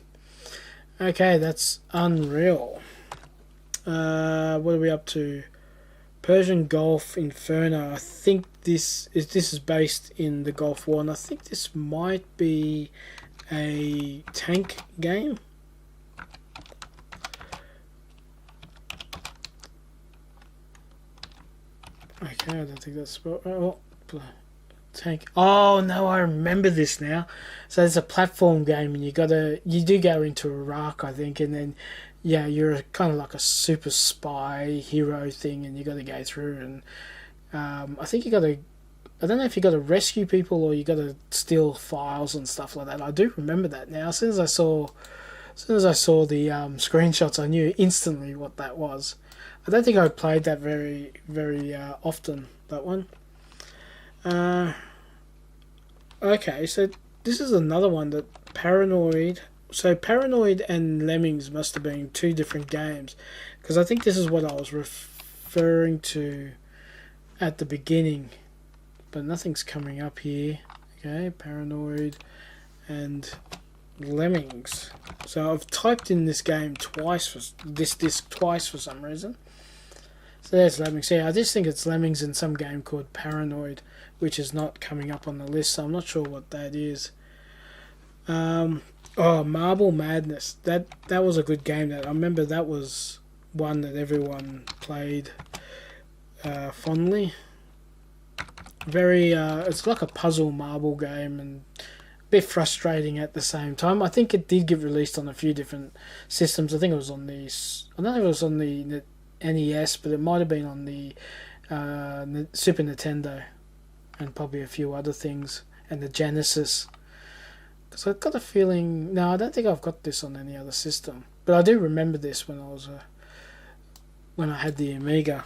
Okay, that's Unreal. What are we up to? Persian Gulf Inferno. I think this is based in the Gulf War, and I think this might be a tank game. Okay, I don't think that's tank. Oh no, I remember this now. So it's a platform game, and you do go into Iraq, I think, and then you're kind of like a super spy hero thing, and you got to go through, and I think you got to. I don't know if you got to rescue people or you got to steal files and stuff like that. I do remember that now. As soon as I saw the screenshots, I knew instantly what that was. I don't think I played that very, very often, that one. Okay, so this is another one that Paranoid. So Paranoid and Lemmings must have been 2 different games, because I think this is what I was referring to at the beginning. But nothing's coming up here. Okay, Paranoid and Lemmings. So I've typed in this game twice, for this disc twice for some reason. So there's Lemmings. Yeah, I just think it's Lemmings in some game called Paranoid, which is not coming up on the list, so I'm not sure what that is. Oh, Marble Madness. That was a good game. That I remember that was one that everyone played fondly. Very, it's like a puzzle marble game and a bit frustrating at the same time. I think it did get released on a few different systems. I think it was on the, I don't know if it was on the NES, but it might have been on the Super Nintendo and probably a few other things, and the Genesis. Because I've got a feeling, no, I don't think I've got this on any other system, but I do remember this when I was when I had the Amiga.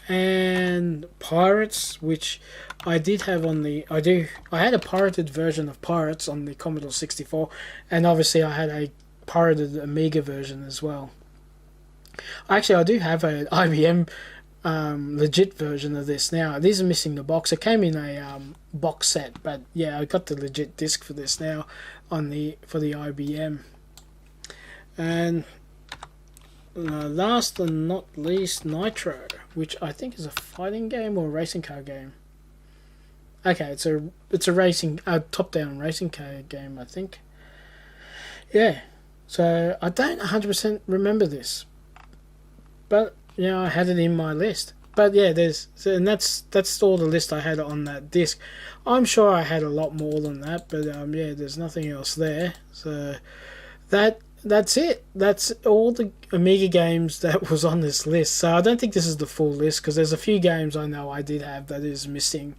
And Pirates, which I did have on the, I had a pirated version of Pirates on the Commodore 64, and obviously I had a pirated Amiga version as well. Actually, I do have an IBM legit version of this now. These are missing the box. It came in a box set, but yeah, I got the legit disc for this now on for the IBM. And last and not least, Nitro, which I think is a fighting game or a racing car game. Okay, it's a racing, top-down racing car game, I think. Yeah, so I don't 100% remember this, but you know, I had it in my list. But yeah, and that's all the list I had on that disc. I'm sure I had a lot more than that, but yeah, there's nothing else there. So that's it. That's all the Amiga games that was on this list. So I don't think this is the full list, because there's a few games I know I did have that is missing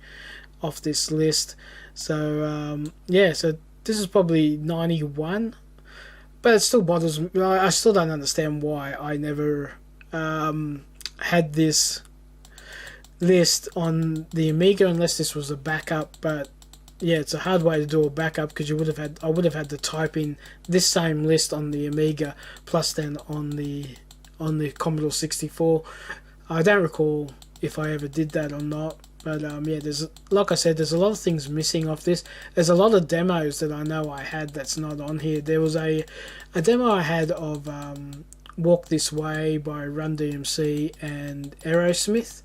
off this list. So yeah, so this is probably 91, but it still bothers me. I still don't understand why I never had this list on the Amiga unless this was a backup. But yeah, it's a hard way to do a backup, because I would have had to type in this same list on the Amiga plus then on the Commodore 64. I don't recall if I ever did that or not, but yeah, there's, like I said, there's a lot of things missing off this. There's a lot of demos that I know I had that's not on here. There was a demo I had of Walk This Way by Run DMC and Aerosmith,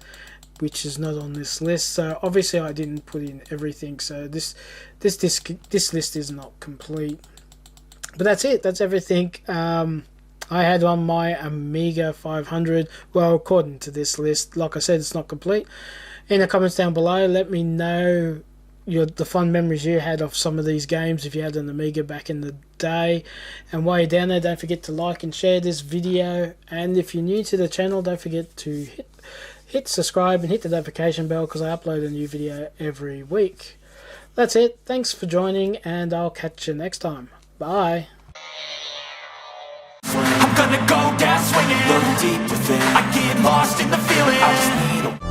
which is not on this list. So obviously I didn't put in everything, so this list is not complete. But that's it. That's everything I had on my Amiga 500. Well, according to this list, like I said, it's not complete. In the comments down below, let me know the fun memories you had of some of these games, if you had an Amiga back in the day. And while you're down there, don't forget to like and share this video. And if you're new to the channel, don't forget to hit subscribe and hit the notification bell, because I upload a new video every week. That's it. Thanks for joining, and I'll catch you next time. Bye. I'm gonna go down swinging, look deep within. I get lost in the feeling. I just need a